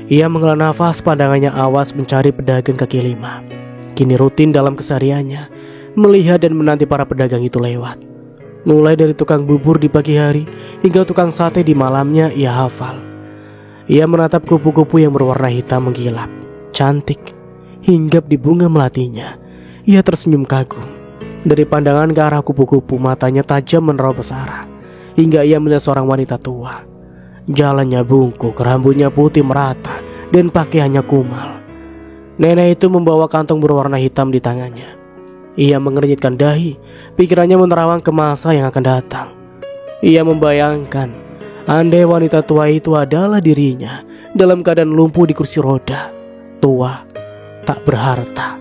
Ia menghela nafas, pandangannya awas mencari pedagang kaki lima. Kini rutin dalam kesehariannya, melihat dan menanti para pedagang itu lewat. Mulai dari tukang bubur di pagi hari, hingga tukang sate di malamnya ia hafal. Ia menatap kupu-kupu yang berwarna hitam menggilap, cantik, hinggap di bunga melatinya. Ia tersenyum kagum. Dari pandangan ke arah kupu-kupu, matanya tajam menerobos arah, hingga ia melihat seorang wanita tua. Jalannya bungkuk, rambutnya putih merata, dan pakaiannya kumal. Nenek itu membawa kantong berwarna hitam di tangannya. Ia mengernyitkan dahi, pikirannya menerawang ke masa yang akan datang. Ia membayangkan, andai wanita tua itu adalah dirinya, dalam keadaan lumpuh di kursi roda, tua, tak berharta,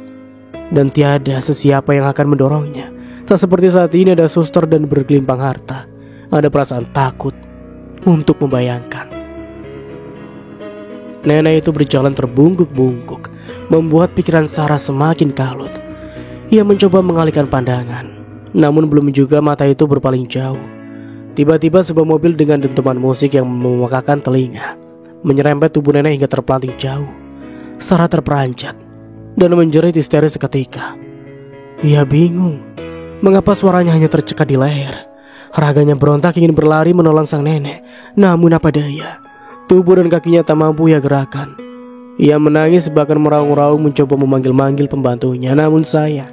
dan tiada sesiapa yang akan mendorongnya. Tak seperti saat ini ada suster dan bergelimpang harta. Ada perasaan takut untuk membayangkan. Nenek itu berjalan terbungkuk-bungkuk, membuat pikiran Sarah semakin kalut. Ia mencoba mengalihkan pandangan, namun belum juga mata itu berpaling jauh. Tiba-tiba sebuah mobil dengan dentuman musik yang memekakan telinga menyerempet tubuh nenek hingga terpelanting jauh. Sarah terperanjat dan menjerit histeris seketika. Ia bingung, mengapa suaranya hanya tercekat di leher. Raganya berontak ingin berlari menolong sang nenek, namun apa daya, tubuh dan kakinya tak mampu ia gerakan. Ia menangis bahkan meraung-raung mencoba memanggil-manggil pembantunya, namun sayang,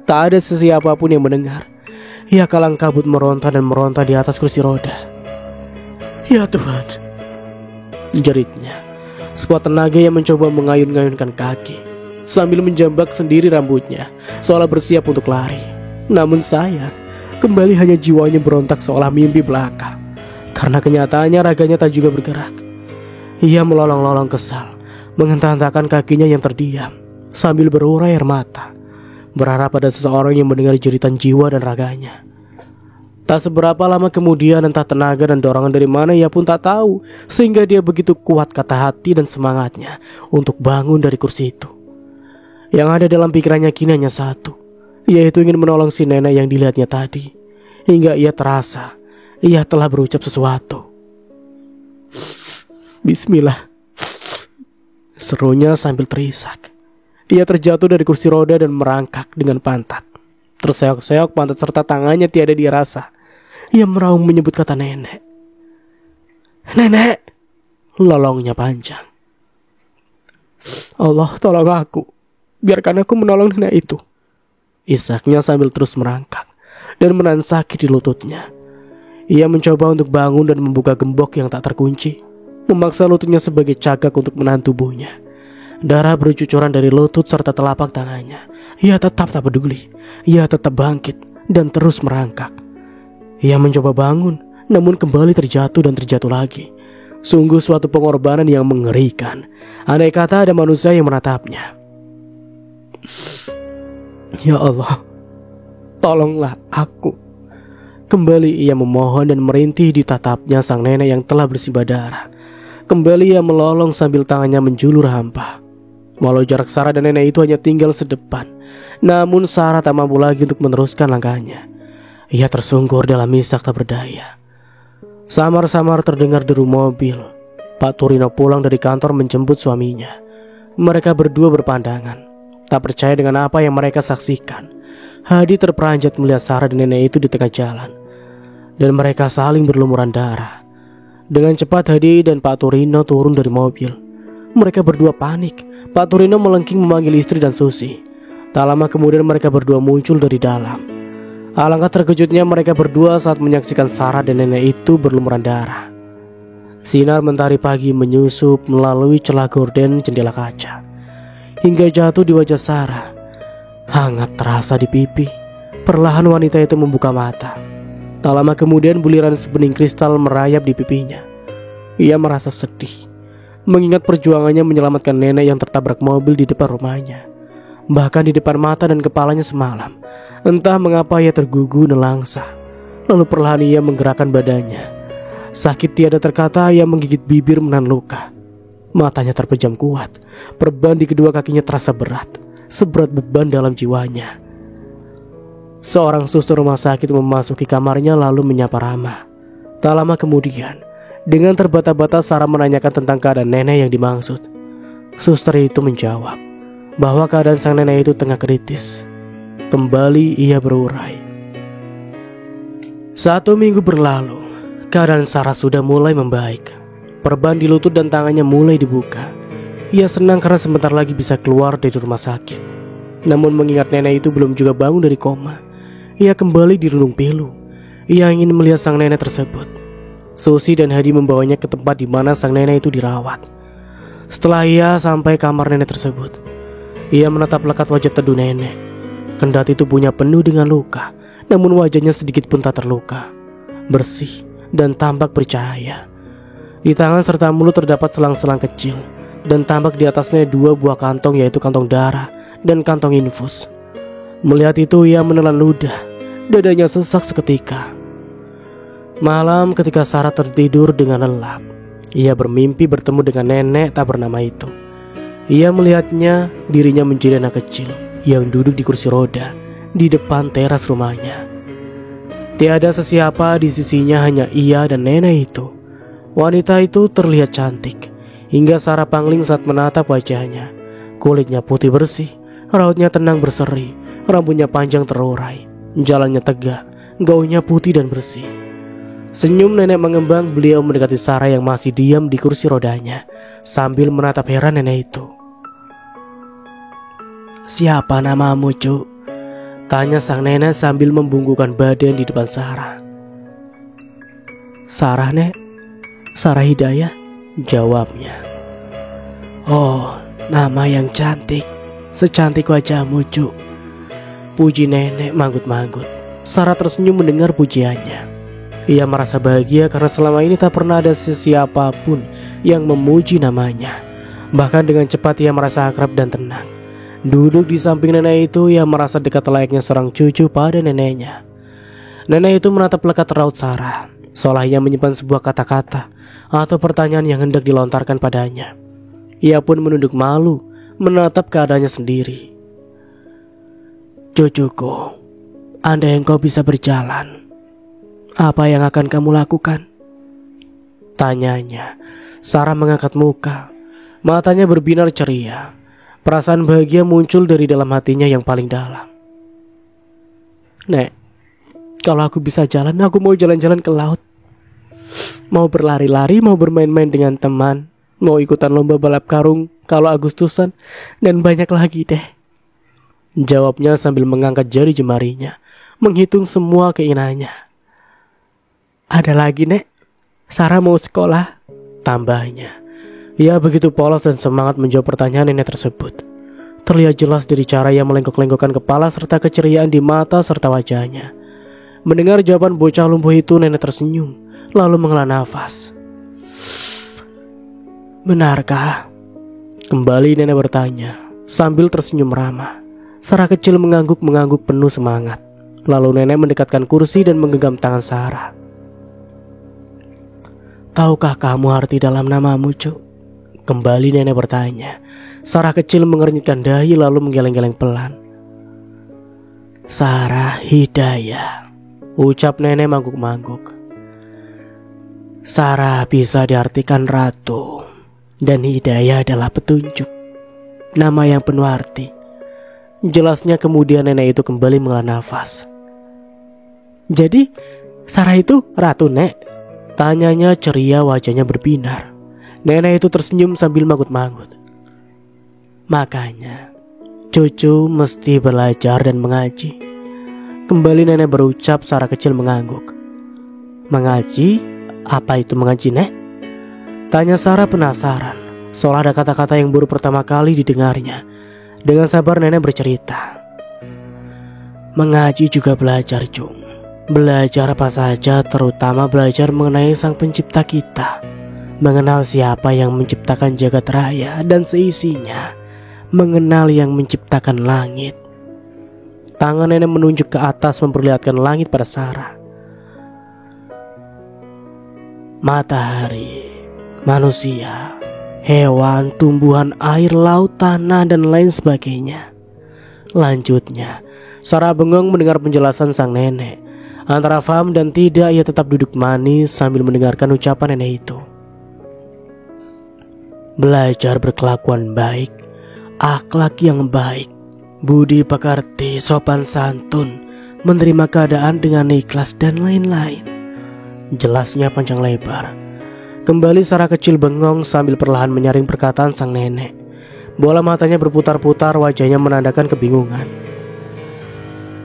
tak ada sesiapa pun yang mendengar. Ia kalang kabut meronta dan meronta di atas kursi roda. Ya Tuhan, jeritnya. Sekuat tenaga ia mencoba mengayun-ngayunkan kaki, sambil menjambak sendiri rambutnya, seolah bersiap untuk lari. Namun sayang, kembali hanya jiwanya berontak seolah mimpi belaka. Karena kenyataannya raganya tak juga bergerak. Ia melolong-lolong kesal, menghentak-hentakan kakinya yang terdiam, sambil berurai air mata, berharap ada seseorang yang mendengar jeritan jiwa dan raganya. Tak seberapa lama kemudian, entah tenaga dan dorongan dari mana ia pun tak tahu, sehingga dia begitu kuat kata hati dan semangatnya untuk bangun dari kursi itu. Yang ada dalam pikirannya kini hanya satu, yaitu ingin menolong si nenek yang dilihatnya tadi. Hingga ia terasa ia telah berucap sesuatu. Bismillah, serunya sambil terisak. Ia terjatuh dari kursi roda dan merangkak dengan pantat. Terseok-seok pantat serta tangannya tiada dia rasa. Ia meraung menyebut kata nenek. Nenek! Lolongnya panjang. Allah, tolong aku. Biarkan aku menolong nenek itu. Isaknya sambil terus merangkak dan menahan sakit di lututnya. Ia mencoba untuk bangun dan membuka gembok yang tak terkunci. Memaksa lututnya sebagai cagak untuk menahan tubuhnya. Darah bercucuran dari lutut serta telapak tangannya. Ia tetap tak peduli. Ia tetap bangkit dan terus merangkak. Ia mencoba bangun, namun kembali terjatuh dan terjatuh lagi. Sungguh suatu pengorbanan yang mengerikan. Andai kata ada manusia yang menatapnya. Ya Allah, tolonglah aku. Kembali ia memohon dan merintih di tatapnya sang nenek yang telah bersimbah darah. Kembali ia melolong sambil tangannya menjulur hampa. Walau jarak Sarah dan nenek itu hanya tinggal sedepan, namun Sarah tak mampu lagi untuk meneruskan langkahnya. Ia tersungkur dalam isak tak berdaya. Samar-samar terdengar deru mobil. Pak Turino pulang dari kantor menjemput suaminya. Mereka berdua berpandangan, tak percaya dengan apa yang mereka saksikan. Hadi terperanjat melihat Sarah dan nenek itu di tengah jalan, dan mereka saling berlumuran darah. Dengan cepat Hadi dan Pak Turino turun dari mobil. Mereka berdua panik. Pak Turino melengking memanggil istri dan Susi. Tak lama kemudian mereka berdua muncul dari dalam. Alangkah terkejutnya mereka berdua saat menyaksikan Sarah dan nenek itu berlumuran darah. Sinar mentari pagi menyusup melalui celah gorden jendela kaca, hingga jatuh di wajah Sarah. Hangat terasa di pipi. Perlahan wanita itu membuka mata. Tak lama kemudian buliran sebening kristal merayap di pipinya. Ia merasa sedih, mengingat perjuangannya menyelamatkan nenek yang tertabrak mobil di depan rumahnya. Bahkan di depan mata dan kepalanya semalam. Entah mengapa ia tergugu nelangsa. Lalu perlahan ia menggerakkan badannya. Sakit tiada terkata, ia menggigit bibir menahan luka. Matanya terpejam kuat. Perban di kedua kakinya terasa berat, seberat beban dalam jiwanya. Seorang suster rumah sakit memasuki kamarnya lalu menyapa ramah. Tak lama kemudian, dengan terbata-bata Sarah menanyakan tentang keadaan nenek yang dimaksud. Suster itu menjawab bahwa keadaan sang nenek itu tengah kritis. Kembali ia berurai. 1 minggu berlalu, keadaan Sarah sudah mulai membaik. Perban di lutut dan tangannya mulai dibuka. Ia senang karena sebentar lagi bisa keluar dari rumah sakit. Namun mengingat nenek itu belum juga bangun dari koma, ia kembali dirundung pilu. Ia ingin melihat sang nenek tersebut. Susi dan Hadi membawanya ke tempat di mana sang nenek itu dirawat. Setelah ia sampai kamar nenek tersebut, ia menatap lekat wajah teduh nenek. Kendati tubuhnya penuh dengan luka, namun wajahnya sedikit pun tak terluka, bersih dan tampak bercahaya. Di tangan serta mulut terdapat selang-selang kecil, dan tampak di atasnya 2 buah kantong, yaitu kantong darah dan kantong infus. Melihat itu ia menelan ludah. Dadanya sesak seketika. Malam ketika Sarah tertidur dengan lelap, ia bermimpi bertemu dengan nenek tak bernama itu. Ia melihatnya, dirinya menjadi anak kecil yang duduk di kursi roda di depan teras rumahnya. Tiada sesiapa di sisinya, hanya ia dan nenek itu. Wanita itu terlihat cantik hingga Sarah pangling saat menatap wajahnya. Kulitnya putih bersih, rautnya tenang berseri, rambutnya panjang terurai, jalannya tegak, gaunnya putih dan bersih. Senyum nenek mengembang, beliau mendekati Sarah yang masih diam di kursi rodanya sambil menatap heran nenek itu. "Siapa namamu, Cuk?" tanya sang nenek sambil membungkukkan badan di depan Sarah. "Sarah, Nek. Sarah Hidayah," jawabnya. "Oh, nama yang cantik. Secantik wajahmu, Cuk." Puji nenek manggut-manggut. Sarah tersenyum mendengar pujiannya. Ia merasa bahagia karena selama ini tak pernah ada siapapun yang memuji namanya. Bahkan dengan cepat ia merasa akrab dan tenang. Duduk di samping nenek itu, ia merasa dekat layaknya seorang cucu pada neneknya. Nenek itu menatap lekat raut Sarah, seolah ia menyimpan sebuah kata-kata atau pertanyaan yang hendak dilontarkan padanya. Ia pun menunduk malu, menatap keadaannya sendiri. "Cucuku, andai engkau bisa berjalan, apa yang akan kamu lakukan?" tanyanya. Sarah mengangkat muka, matanya berbinar ceria. Perasaan bahagia muncul dari dalam hatinya yang paling dalam. "Nek, kalau aku bisa jalan, aku mau jalan-jalan ke laut. Mau berlari-lari, mau bermain-main dengan teman, mau ikutan lomba balap karung kalau Agustusan, dan banyak lagi deh," jawabnya sambil mengangkat jari jemarinya, menghitung semua keinginannya. "Ada lagi, Nek. Sarah mau sekolah," tambahnya. Ia begitu polos dan semangat menjawab pertanyaan nenek tersebut. Terlihat jelas dari cara ia melenggok-lenggokkan kepala serta keceriaan di mata serta wajahnya. Mendengar jawaban bocah lumpuh itu, nenek tersenyum, lalu menghela nafas. "Benarkah?" kembali nenek bertanya, sambil tersenyum ramah. Sarah kecil mengangguk-mengangguk penuh semangat. Lalu nenek mendekatkan kursi dan menggenggam tangan Sarah. "Tahukah kamu arti dalam namamu, Cuk?" kembali nenek bertanya. Sarah kecil mengernyitkan dahi lalu menggeleng-geleng pelan. "Sarah Hidayah," ucap nenek mangguk-mangguk. "Sarah bisa diartikan ratu, dan Hidayah adalah petunjuk, nama yang penuh arti," jelasnya. Kemudian nenek itu kembali menghela nafas. "Jadi Sarah itu ratu, Nek?" tanyanya ceria, wajahnya berbinar. Nenek itu tersenyum sambil manggut-manggut. "Makanya cucu mesti belajar dan mengaji," kembali nenek berucap. Sarah kecil mengangguk. "Mengaji? Apa itu mengaji, Nek?" tanya Sarah penasaran, seolah ada kata-kata yang baru pertama kali didengarnya. Dengan sabar nenek bercerita. "Mengaji juga belajar, Cung. Belajar apa saja, terutama belajar mengenai Sang Pencipta kita. Mengenal siapa yang menciptakan jagat raya dan seisinya. Mengenal yang menciptakan langit." Tangan nenek menunjuk ke atas memperlihatkan langit pada Sarah. "Matahari, manusia, hewan, tumbuhan, air, laut, tanah, dan lain sebagainya," lanjutnya. Sarah bengong mendengar penjelasan sang nenek. Antara paham dan tidak, ia tetap duduk manis sambil mendengarkan ucapan nenek itu. "Belajar berkelakuan baik, akhlak yang baik, budi pekerti, sopan santun, menerima keadaan dengan ikhlas, dan lain-lain," jelasnya panjang lebar. Kembali Sarah kecil bengong sambil perlahan menyaring perkataan sang nenek. Bola matanya berputar-putar, wajahnya menandakan kebingungan.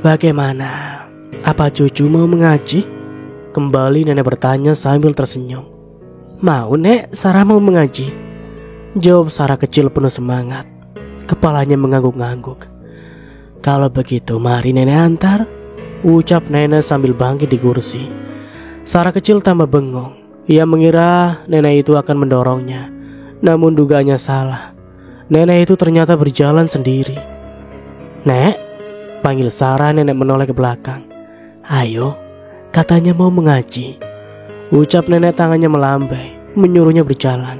"Bagaimana? Apa cucu mau mengaji?" kembali nenek bertanya sambil tersenyum. "Mau, Nek, Sarah mau mengaji," jawab Sarah kecil penuh semangat. Kepalanya mengangguk-angguk. "Kalau begitu mari nenek antar," ucap nenek sambil bangkit di kursi. Sarah kecil tambah bengong. Ia mengira nenek itu akan mendorongnya, namun dugaannya salah. Nenek itu ternyata berjalan sendiri. "Nek," panggil Sarah. Nenek menoleh ke belakang. "Ayo, katanya mau mengaji," ucap nenek, tangannya melambai, menyuruhnya berjalan.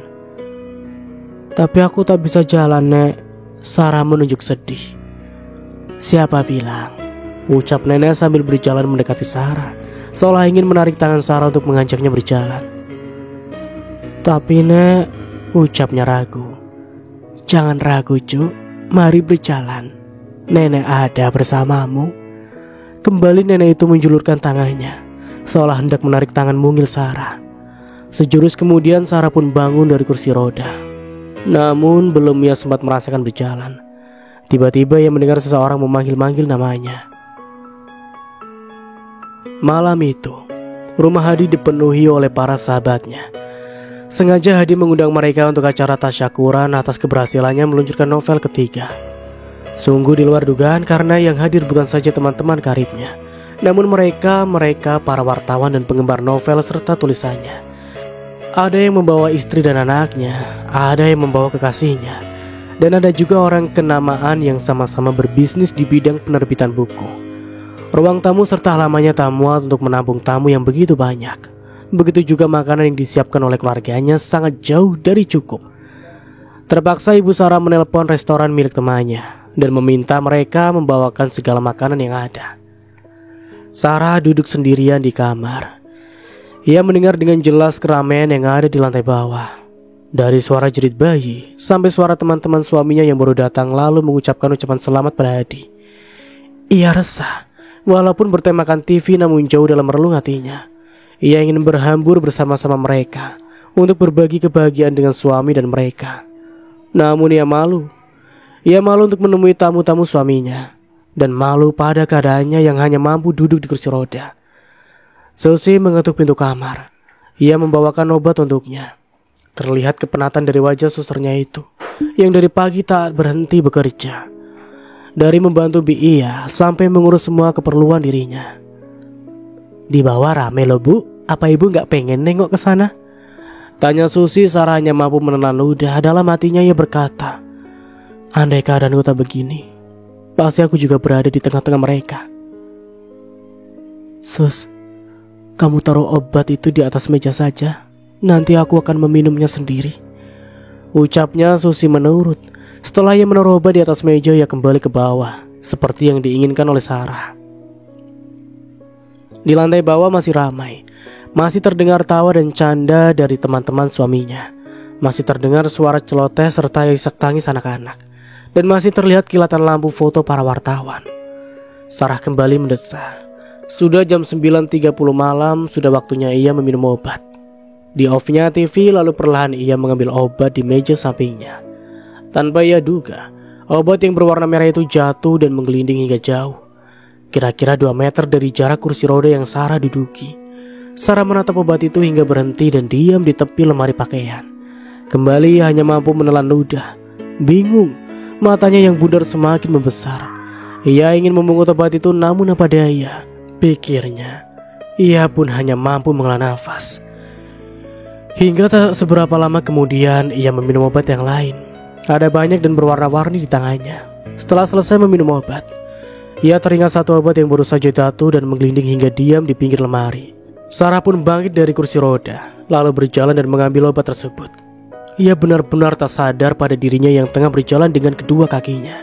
"Tapi aku tak bisa jalan, Nek," Sarah menunjuk sedih. "Siapa bilang?" ucap nenek sambil berjalan mendekati Sarah, seolah ingin menarik tangan Sarah untuk mengajaknya berjalan. "Tapi, Nek," ucapnya ragu. "Jangan ragu, Cuk. Mari berjalan. Nenek ada bersamamu." Kembali nenek itu menjulurkan tangannya, seolah hendak menarik tangan mungil Sarah. Sejurus kemudian Sarah pun bangun dari kursi roda. Namun belum ia sempat merasakan berjalan, tiba-tiba ia mendengar seseorang memanggil-manggil namanya. Malam itu, rumah Hadi dipenuhi oleh para sahabatnya. Sengaja Hadi mengundang mereka untuk acara tasyakuran atas keberhasilannya meluncurkan novel ketiga. Sungguh di luar dugaan karena yang hadir bukan saja teman-teman karibnya, namun mereka para wartawan dan penggemar novel serta tulisannya. Ada yang membawa istri dan anaknya, ada yang membawa kekasihnya, dan ada juga orang kenamaan yang sama-sama berbisnis di bidang penerbitan buku. Ruang tamu serta halamannya tak muat untuk menampung tamu yang begitu banyak. Begitu juga makanan yang disiapkan oleh keluarganya sangat jauh dari cukup. Terpaksa Ibu Sarah menelpon restoran milik temannya dan meminta mereka membawakan segala makanan yang ada. Sarah duduk sendirian di kamar. Ia mendengar dengan jelas keramaian yang ada di lantai bawah. Dari suara jerit bayi sampai suara teman-teman suaminya yang baru datang lalu mengucapkan ucapan selamat pada Hadi. Ia resah, walaupun bertemakan TV namun jauh dalam relung hatinya. Ia ingin berhambur bersama-sama mereka untuk berbagi kebahagiaan dengan suami dan mereka. Namun ia malu. Ia malu untuk menemui tamu-tamu suaminya dan malu pada keadaannya yang hanya mampu duduk di kursi roda. Susi mengetuk pintu kamar. Ia membawakan obat untuknya. Terlihat kepenatan dari wajah susternya itu yang dari pagi tak berhenti bekerja. Dari membantu Ia sampai mengurus semua keperluan dirinya. Di bawah rame loh Bu, apa Ibu gak pengen nengok ke sana? Tanya Susi. Sarah hanya mampu menelan ludah. Dalam hatinya ia berkata, andai keadaanku tak begini, pasti aku juga berada di tengah-tengah mereka. Sus, kamu taruh obat itu di atas meja saja. Nanti aku akan meminumnya sendiri. Ucapnya. Susi menurut. Setelah ia menaruh obat di atas meja, ia kembali ke bawah seperti yang diinginkan oleh Sarah. Di lantai bawah masih ramai. Masih terdengar tawa dan canda dari teman-teman suaminya. Masih terdengar suara celoteh serta isak tangis anak-anak. Dan masih terlihat kilatan lampu foto para wartawan. Sarah kembali mendesah. Sudah jam 9.30 malam, sudah waktunya ia meminum obat. Di off-nya TV, lalu perlahan ia mengambil obat di meja sampingnya. Tanpa ia duga, obat yang berwarna merah itu jatuh dan menggelinding hingga jauh. Kira-kira 2 meter dari jarak kursi roda yang Sarah duduki. Sarah menatap obat itu hingga berhenti dan diam di tepi lemari pakaian. Kembali ia hanya mampu menelan ludah. Bingung, matanya yang bundar semakin membesar. Ia ingin memungut obat itu namun apa daya, pikirnya. Ia pun hanya mampu menghela nafas. Hingga tak seberapa lama kemudian ia meminum obat yang lain. Ada banyak dan berwarna-warni di tangannya. Setelah selesai meminum obat, ia teringat satu obat yang baru saja jatuh dan menggelinding hingga diam di pinggir lemari. Sarah pun bangkit dari kursi roda, lalu berjalan dan mengambil obat tersebut. Ia benar-benar tak sadar pada dirinya yang tengah berjalan dengan kedua kakinya.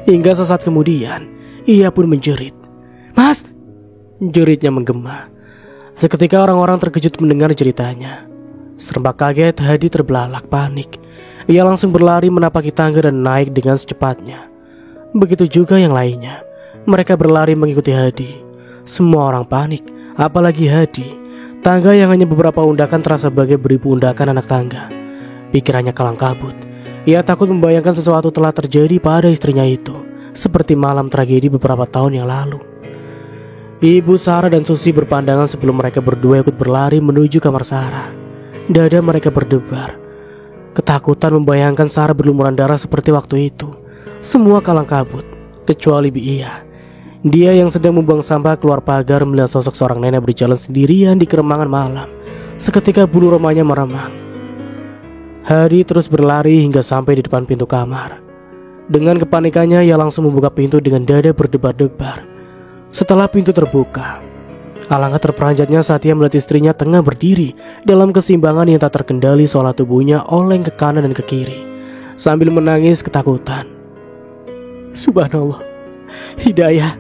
Hingga sesaat kemudian, ia pun menjerit. Mas! Jeritnya menggema. Seketika orang-orang terkejut mendengar ceritanya. Serempak kaget, Hadi terbelalak panik. Ia langsung berlari menapaki tangga dan naik dengan secepatnya. Begitu juga yang lainnya. Mereka berlari mengikuti Hadi. Semua orang panik, apalagi Hadi. Tangga yang hanya beberapa undakan terasa bagai beribu undakan anak tangga. Pikirannya kalang kabut. Ia takut membayangkan sesuatu telah terjadi pada istrinya itu, seperti malam tragedi beberapa tahun yang lalu. Ibu Sarah dan Susi berpandangan sebelum mereka berdua ikut berlari menuju kamar Sarah. Dada mereka berdebar. Ketakutan membayangkan Sarah berlumuran darah seperti waktu itu. Semua kalang kabut, kecuali Ia. Dia yang sedang membuang sampah keluar pagar melihat sosok seorang nenek berjalan sendirian di keremangan malam. Seketika bulu romanya meremang. Hadi terus berlari hingga sampai di depan pintu kamar. Dengan kepanikannya ia langsung membuka pintu dengan dada berdebar-debar. Setelah pintu terbuka, alangkah terperanjatnya saat ia melihat istrinya tengah berdiri dalam keseimbangan yang tak terkendali seolah tubuhnya oleng ke kanan dan ke kiri sambil menangis ketakutan. Subhanallah, Hidayah,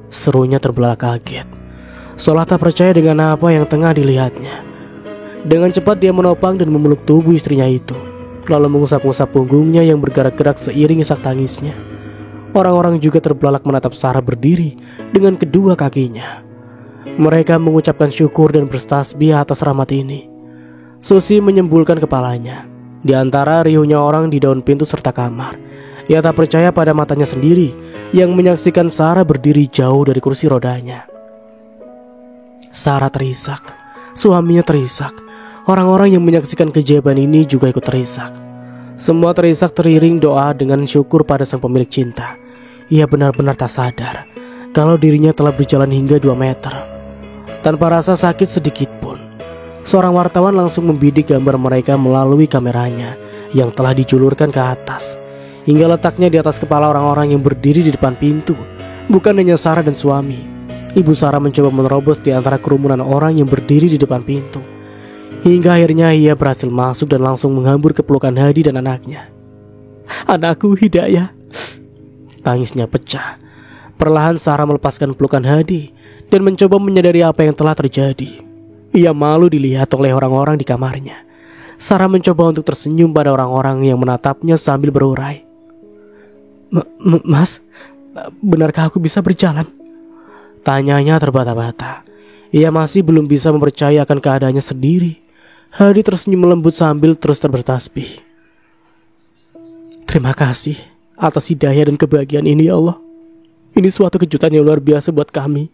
serunya terbelalak kaget, seolah tak percaya dengan apa yang tengah dilihatnya. Dengan cepat dia menopang dan memeluk tubuh istrinya itu, lalu mengusap-usap punggungnya yang bergerak-gerak seiring isak tangisnya. Orang-orang juga terbelalak menatap Sarah berdiri dengan kedua kakinya. Mereka mengucapkan syukur dan bertasbih atas rahmat ini. Susi menyembulkan kepalanya. Di antara riuhnya orang di daun pintu serta kamar, ia tak percaya pada matanya sendiri yang menyaksikan Sarah berdiri jauh dari kursi rodanya. Sarah terisak, suaminya terisak. Orang-orang yang menyaksikan keajaiban ini juga ikut terisak. Semua terisak teriring doa dengan syukur pada sang pemilik cinta. Ia benar-benar tak sadar kalau dirinya telah berjalan hingga 2 meter tanpa rasa sakit sedikit pun. Seorang wartawan langsung membidik gambar mereka melalui kameranya yang telah dijulurkan ke atas hingga letaknya di atas kepala orang-orang yang berdiri di depan pintu. Bukan hanya Sarah dan suami, Ibu Sarah mencoba menerobos di antara kerumunan orang yang berdiri di depan pintu. Hingga akhirnya ia berhasil masuk dan langsung menghambur ke pelukan Hadi dan anaknya. "Anakku Hidayah." Tangisnya pecah. Perlahan Sarah melepaskan pelukan Hadi dan mencoba menyadari apa yang telah terjadi. Ia malu dilihat oleh orang-orang di kamarnya. Sarah mencoba untuk tersenyum pada orang-orang yang menatapnya sambil berurai. "Mas, benarkah aku bisa berjalan?" Tanyanya terbata-bata. Ia masih belum bisa mempercayakan keadaannya sendiri. Hadi tersenyum lembut sambil terus bertasbih. "Terima kasih atas hidayah dan kebahagiaan ini ya Allah. Ini suatu kejutan yang luar biasa buat kami,"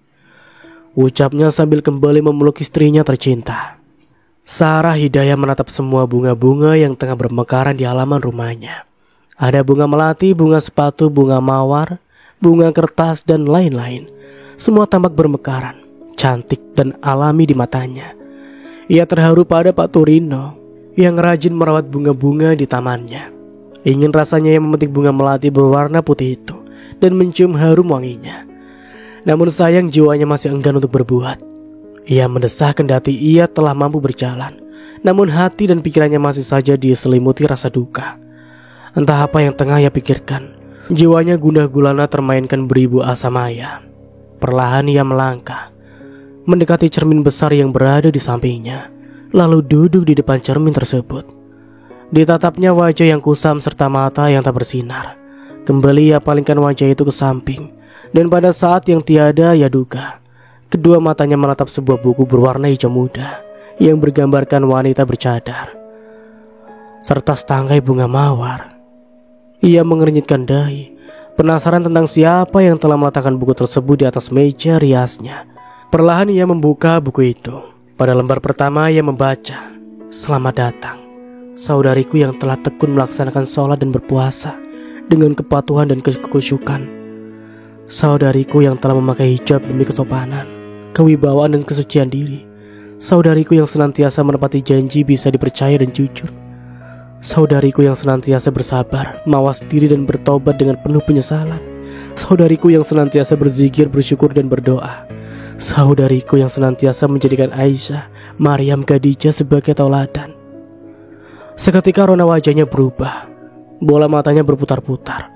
ucapnya sambil kembali memeluk istrinya tercinta. Sarah Hidayah menatap semua bunga-bunga yang tengah bermekaran di halaman rumahnya. Ada bunga melati, bunga sepatu, bunga mawar, bunga kertas, dan lain-lain. Semua tampak bermekaran, cantik dan alami di matanya. Ia terharu pada Pak Turino yang rajin merawat bunga-bunga di tamannya. Ingin rasanya yang memetik bunga melati berwarna putih itu dan mencium harum wanginya. Namun sayang jiwanya masih enggan untuk berbuat. Ia mendesah kendati ia telah mampu berjalan. Namun hati dan pikirannya masih saja diselimuti rasa duka. Entah apa yang tengah ia pikirkan. Jiwanya gundah gulana termainkan beribu asa maya. Perlahan ia melangkah, mendekati cermin besar yang berada di sampingnya, lalu duduk di depan cermin tersebut. Ditatapnya wajah yang kusam serta mata yang tak bersinar. Kembali ia palingkan wajah itu ke samping, dan pada saat yang tiada ia duga, kedua matanya menatap sebuah buku berwarna hijau muda yang bergambarkan wanita bercadar serta setangkai bunga mawar. Ia mengernyitkan dahi, penasaran tentang siapa yang telah meletakkan buku tersebut di atas meja riasnya. Perlahan ia membuka buku itu. Pada lembar pertama ia membaca, "Selamat datang, saudariku yang telah tekun melaksanakan sholat dan berpuasa dengan kepatuhan dan kekusyukan. Saudariku yang telah memakai hijab demi kesopanan, kewibawaan dan kesucian diri. Saudariku yang senantiasa menepati janji, bisa dipercaya dan jujur. Saudariku yang senantiasa bersabar, mawas diri dan bertobat dengan penuh penyesalan. Saudariku yang senantiasa berzikir, bersyukur dan berdoa. Saudariku yang senantiasa menjadikan Aisyah, Maryam, Khadijah sebagai tauladan." Seketika rona wajahnya berubah. Bola matanya berputar-putar.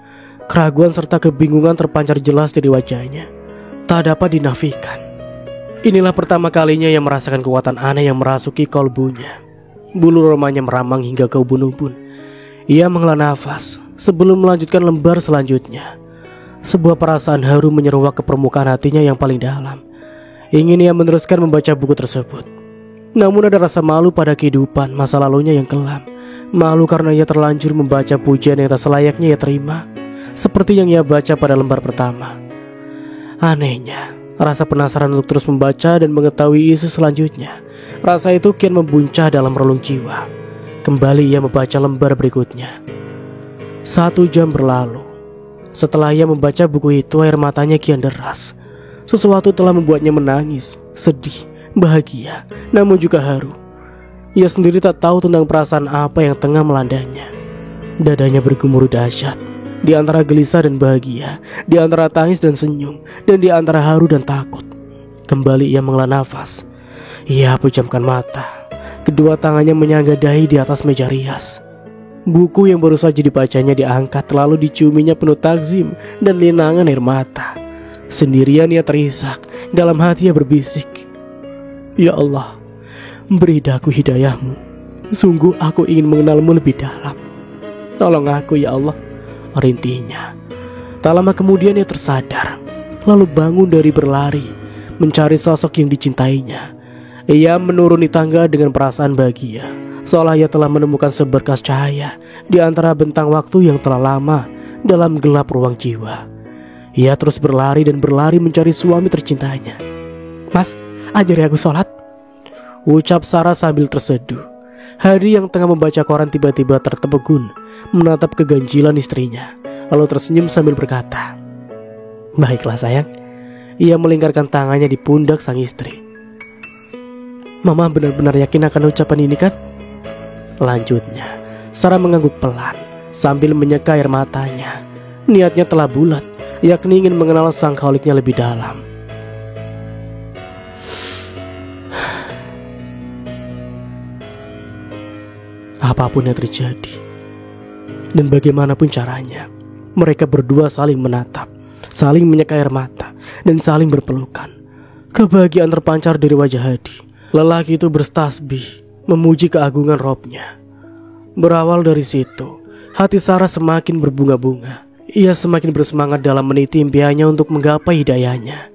Keraguan serta kebingungan terpancar jelas dari wajahnya. Tak dapat dinafikan. Inilah pertama kalinya ia merasakan kekuatan aneh yang merasuki kolbunya. Bulu romanya meramang hingga ke ubun-ubun. Ia menghela nafas sebelum melanjutkan lembar selanjutnya. Sebuah perasaan haru menyeruak ke permukaan hatinya yang paling dalam. Ingin ia meneruskan membaca buku tersebut. Namun ada rasa malu pada kehidupan masa lalunya yang kelam. Malu karena ia terlanjur membaca pujian yang tak selayaknya ia terima, seperti yang ia baca pada lembar pertama. Anehnya, rasa penasaran untuk terus membaca dan mengetahui isi selanjutnya, rasa itu kian membuncah dalam relung jiwa. Kembali ia membaca lembar berikutnya. 1 jam berlalu. Setelah ia membaca buku itu, air matanya kian deras. Sesuatu telah membuatnya menangis, sedih, bahagia, namun juga haru. Ia sendiri tak tahu tentang perasaan apa yang tengah melandanya. Dadanya bergemuruh dahsyat, di antara gelisah dan bahagia, di antara tangis dan senyum, dan di antara haru dan takut. Kembali ia menghela nafas. Ia pejamkan mata. Kedua tangannya menyangga dahi di atas meja rias. Buku yang baru saja dibacanya diangkat, lalu diciuminya penuh takzim dan linangan air mata. Sendirian ia terisak. Dalam hati ia berbisik, "Ya Allah, beri daku hidayahmu. Sungguh aku ingin mengenalmu lebih dalam. Tolong aku ya Allah," rintihnya. Tak lama kemudian ia tersadar, lalu bangun dari berlari, mencari sosok yang dicintainya. Ia menuruni tangga dengan perasaan bahagia, seolah ia telah menemukan seberkas cahaya di antara bentang waktu yang telah lama dalam gelap ruang jiwa. Ia terus berlari dan berlari mencari suami tercintanya. "Mas, ajari aku sholat," ucap Sarah sambil terseduh. Hadi yang tengah membaca koran tiba-tiba tertegun, menatap keganjilan istrinya, lalu tersenyum sambil berkata, "Baiklah sayang." Ia melingkarkan tangannya di pundak sang istri. "Mama benar-benar yakin akan ucapan ini kan?" Lanjutnya, Sarah mengangguk pelan sambil menyeka air matanya. Niatnya telah bulat, yakni ingin mengenal sang khauliknya lebih dalam. apapun yang terjadi. Dan bagaimanapun caranya, mereka berdua saling menatap, saling menyeka air mata, dan saling berpelukan. Kebahagiaan terpancar dari wajah Hadi. Lelaki itu bertasbih, memuji keagungan Robnya. Berawal dari situ, hati Sarah semakin berbunga-bunga. Ia semakin bersemangat dalam meniti impiannya untuk menggapai hidayahnya.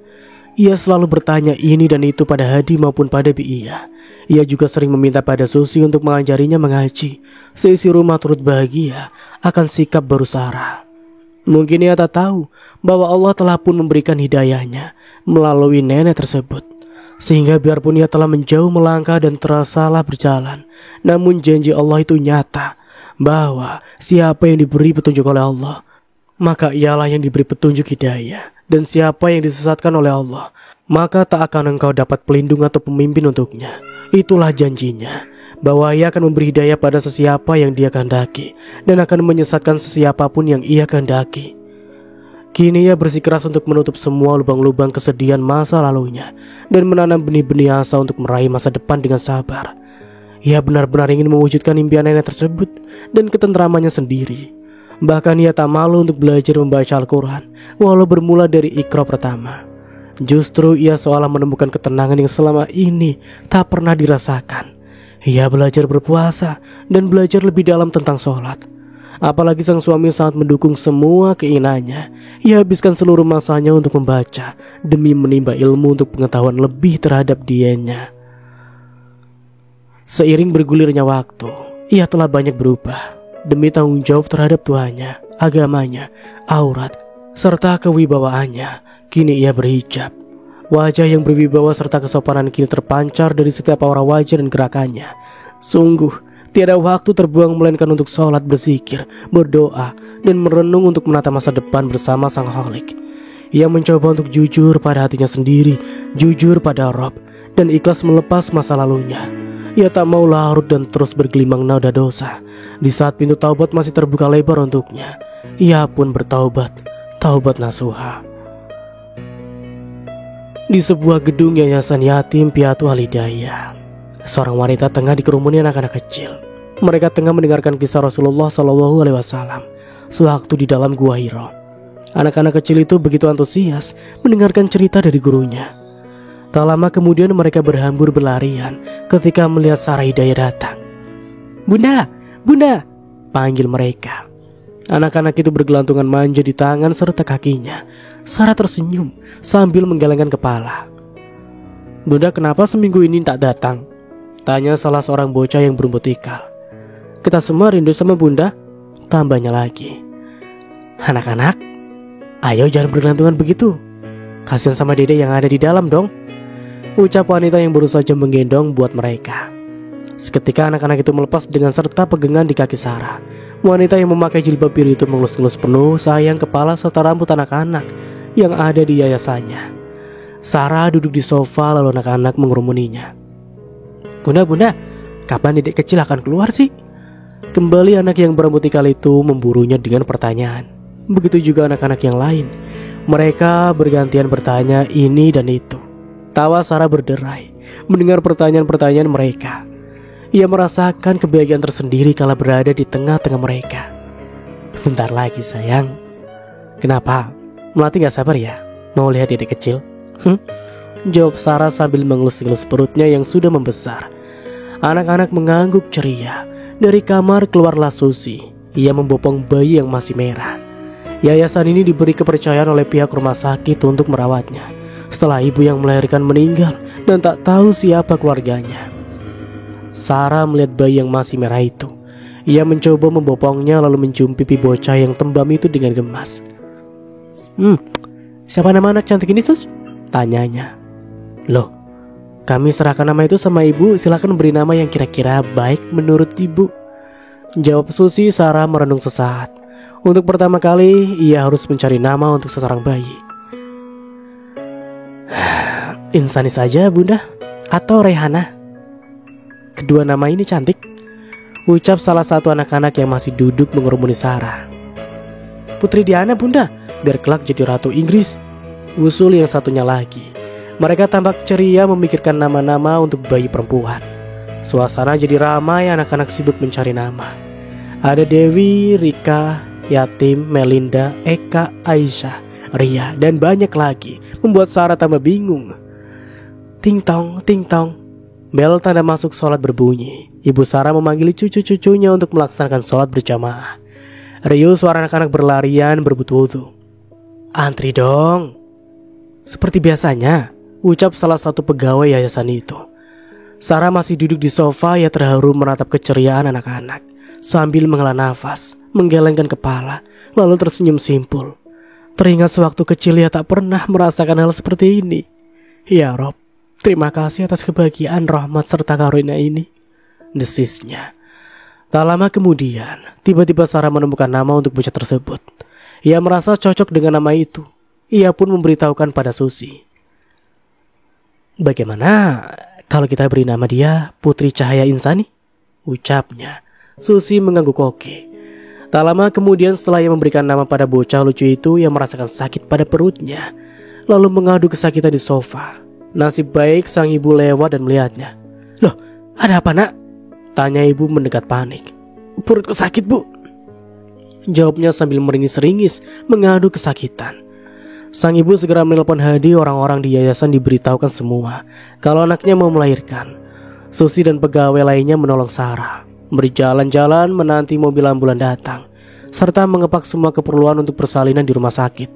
Ia selalu bertanya ini dan itu pada Hadi maupun pada Bi'iyah. Ia juga sering meminta pada Susi untuk mengajarinya mengaji. Seisi rumah turut bahagia akan sikap baru Sarah. Mungkin ia tak tahu bahwa Allah telah pun memberikan hidayahnya melalui nenek tersebut. Sehingga biarpun ia telah menjauh melangkah dan tersalah berjalan, namun janji Allah itu nyata, bahwa siapa yang diberi petunjuk oleh Allah, maka ialah yang diberi petunjuk hidayah. Dan siapa yang disesatkan oleh Allah, maka tak akan engkau dapat pelindung atau pemimpin untuknya. Itulah janjinya, bahwa ia akan memberi hidayah pada sesiapa yang dia kehendaki, dan akan menyesatkan sesiapapun yang ia kehendaki. Kini ia bersikeras untuk menutup semua lubang-lubang kesedihan masa lalunya, dan menanam benih-benih asa untuk meraih masa depan dengan sabar. Ia benar-benar ingin mewujudkan impian nenek tersebut, dan ketentramannya sendiri. Bahkan ia tak malu untuk belajar membaca Al-Quran, walau bermula dari Iqra pertama. Justru ia seolah menemukan ketenangan yang selama ini tak pernah dirasakan. Ia belajar berpuasa dan belajar lebih dalam tentang sholat. Apalagi sang suami sangat mendukung semua keinginannya. Ia habiskan seluruh masanya untuk membaca, demi menimba ilmu untuk pengetahuan lebih terhadap dianya. Seiring bergulirnya waktu, ia telah banyak berubah. Demi tanggung jawab terhadap Tuhannya, agamanya, aurat, serta kewibawaannya, kini ia berhijab. Wajah yang berwibawa serta kesopanan kini terpancar dari setiap aura wajah dan gerakannya. Sungguh, tiada waktu terbuang melainkan untuk sholat, berzikir, berdoa, dan merenung untuk menata masa depan bersama Sang Khalik. Ia mencoba untuk jujur pada hatinya sendiri, jujur pada Rob, dan ikhlas melepas masa lalunya. Ia tak mau larut dan terus bergelimang noda dosa. Di saat pintu taubat masih terbuka lebar untuknya, ia pun bertaubat, taubat nasuha. Di sebuah gedung yayasan yatim piatu Al-Hidayah, seorang wanita tengah dikerumuni anak-anak kecil. Mereka tengah mendengarkan kisah Rasulullah SAW sewaktu di dalam gua Hira. Anak-anak kecil itu begitu antusias mendengarkan cerita dari gurunya. Tak lama kemudian mereka berhambur berlarian ketika melihat Sarah Hidayah datang. "Bunda, Bunda!" panggil mereka. Anak-anak itu bergelantungan manja di tangan serta kakinya. Sarah tersenyum sambil menggelengkan kepala. "Bunda, kenapa seminggu ini tak datang?" tanya salah seorang bocah yang berumput ikal. "Kita semua rindu sama Bunda," tambahnya lagi. "Anak-anak, ayo jangan bergelantungan begitu. Kasihan sama Dede yang ada di dalam dong," ucap wanita yang baru saja menggendong buat mereka. Seketika anak-anak itu melepas dengan serta pegangan di kaki Sarah. Wanita yang memakai jilbab biru itu mengelus-ngelus penuh sayang kepala serta rambut anak-anak yang ada di yayasannya. Sarah duduk di sofa lalu anak-anak mengerumuninya. "Bunda, Bunda, kapan Dedek kecil akan keluar sih?" Kembali anak yang berambut ikal itu memburunya dengan pertanyaan. Begitu juga anak-anak yang lain. Mereka bergantian bertanya ini dan itu. Tawa Sarah berderai mendengar pertanyaan-pertanyaan mereka. Ia merasakan kebahagiaan tersendiri kala berada di tengah-tengah mereka. "Bentar lagi sayang." "Kenapa? Melati gak sabar ya mau lihat Dedek kecil?" Jawab Sarah sambil mengelus-ngelus perutnya yang sudah membesar. Anak-anak mengangguk ceria. Dari kamar keluarlah Susi. Ia membopong bayi yang masih merah. Yayasan ini diberi kepercayaan oleh pihak rumah sakit untuk merawatnya setelah ibu yang melahirkan meninggal dan tak tahu siapa keluarganya. Sarah melihat bayi yang masih merah itu. Ia mencoba membopongnya lalu mencium pipi bocah yang tembam itu dengan gemas. "Siapa nama anak cantik ini, Sus?" tanyanya. "Loh, kami serahkan nama itu sama ibu, silakan beri nama yang kira-kira baik menurut ibu," jawab Susi. Sarah merenung sesaat. Untuk pertama kali ia harus mencari nama untuk seorang bayi. "Insani saja, Bunda, atau Rehana. Kedua nama ini cantik," ucap salah satu anak-anak yang masih duduk mengerumuni Sarah. "Putri Diana, Bunda, biar kelak jadi ratu Inggris," usul yang satunya lagi. Mereka tampak ceria memikirkan nama-nama untuk bayi perempuan. Suasana jadi ramai, anak-anak sibuk mencari nama. Ada Dewi, Rika, Yatim, Melinda, Eka, Aisyah, Ria, dan banyak lagi, membuat Sarah tambah bingung. Ting tong, ting tong. Bel tanda masuk sholat berbunyi. Ibu Sarah memanggil cucu-cucunya untuk melaksanakan sholat berjamaah. Riuh suara anak-anak berlarian berebut wudhu. Antri dong. Seperti biasanya, ucap salah satu pegawai yayasan itu. Sarah masih duduk di sofa, ia terharu menatap keceriaan anak-anak. Sambil menghela nafas, menggelengkan kepala, lalu tersenyum simpul. Teringat sewaktu kecil ia tak pernah merasakan hal seperti ini. Ya Rob, terima kasih atas kebahagiaan, rahmat serta karunia ini, desisnya. Tak lama kemudian, tiba-tiba Sarah menemukan nama untuk bocah tersebut. Ia merasa cocok dengan nama itu. Ia pun memberitahukan pada Susi. Bagaimana kalau kita beri nama dia Putri Cahaya Insani? Ucapnya. Susi mengangguk oke. Tak lama kemudian setelah ia memberikan nama pada bocah lucu itu, ia merasakan sakit pada perutnya. Lalu mengadu kesakitan di sofa. Nasib baik sang ibu lewat dan melihatnya. Loh, ada apa nak? Tanya ibu mendekat panik. Perutku sakit bu. Jawabnya sambil meringis-ringis mengadu kesakitan. Sang ibu segera menelpon Hadi. Orang-orang di yayasan diberitahukan semua kalau anaknya mau melahirkan. Susi dan pegawai lainnya menolong Sarah, berjalan-jalan menanti mobil ambulan datang, serta mengepak semua keperluan untuk persalinan di rumah sakit.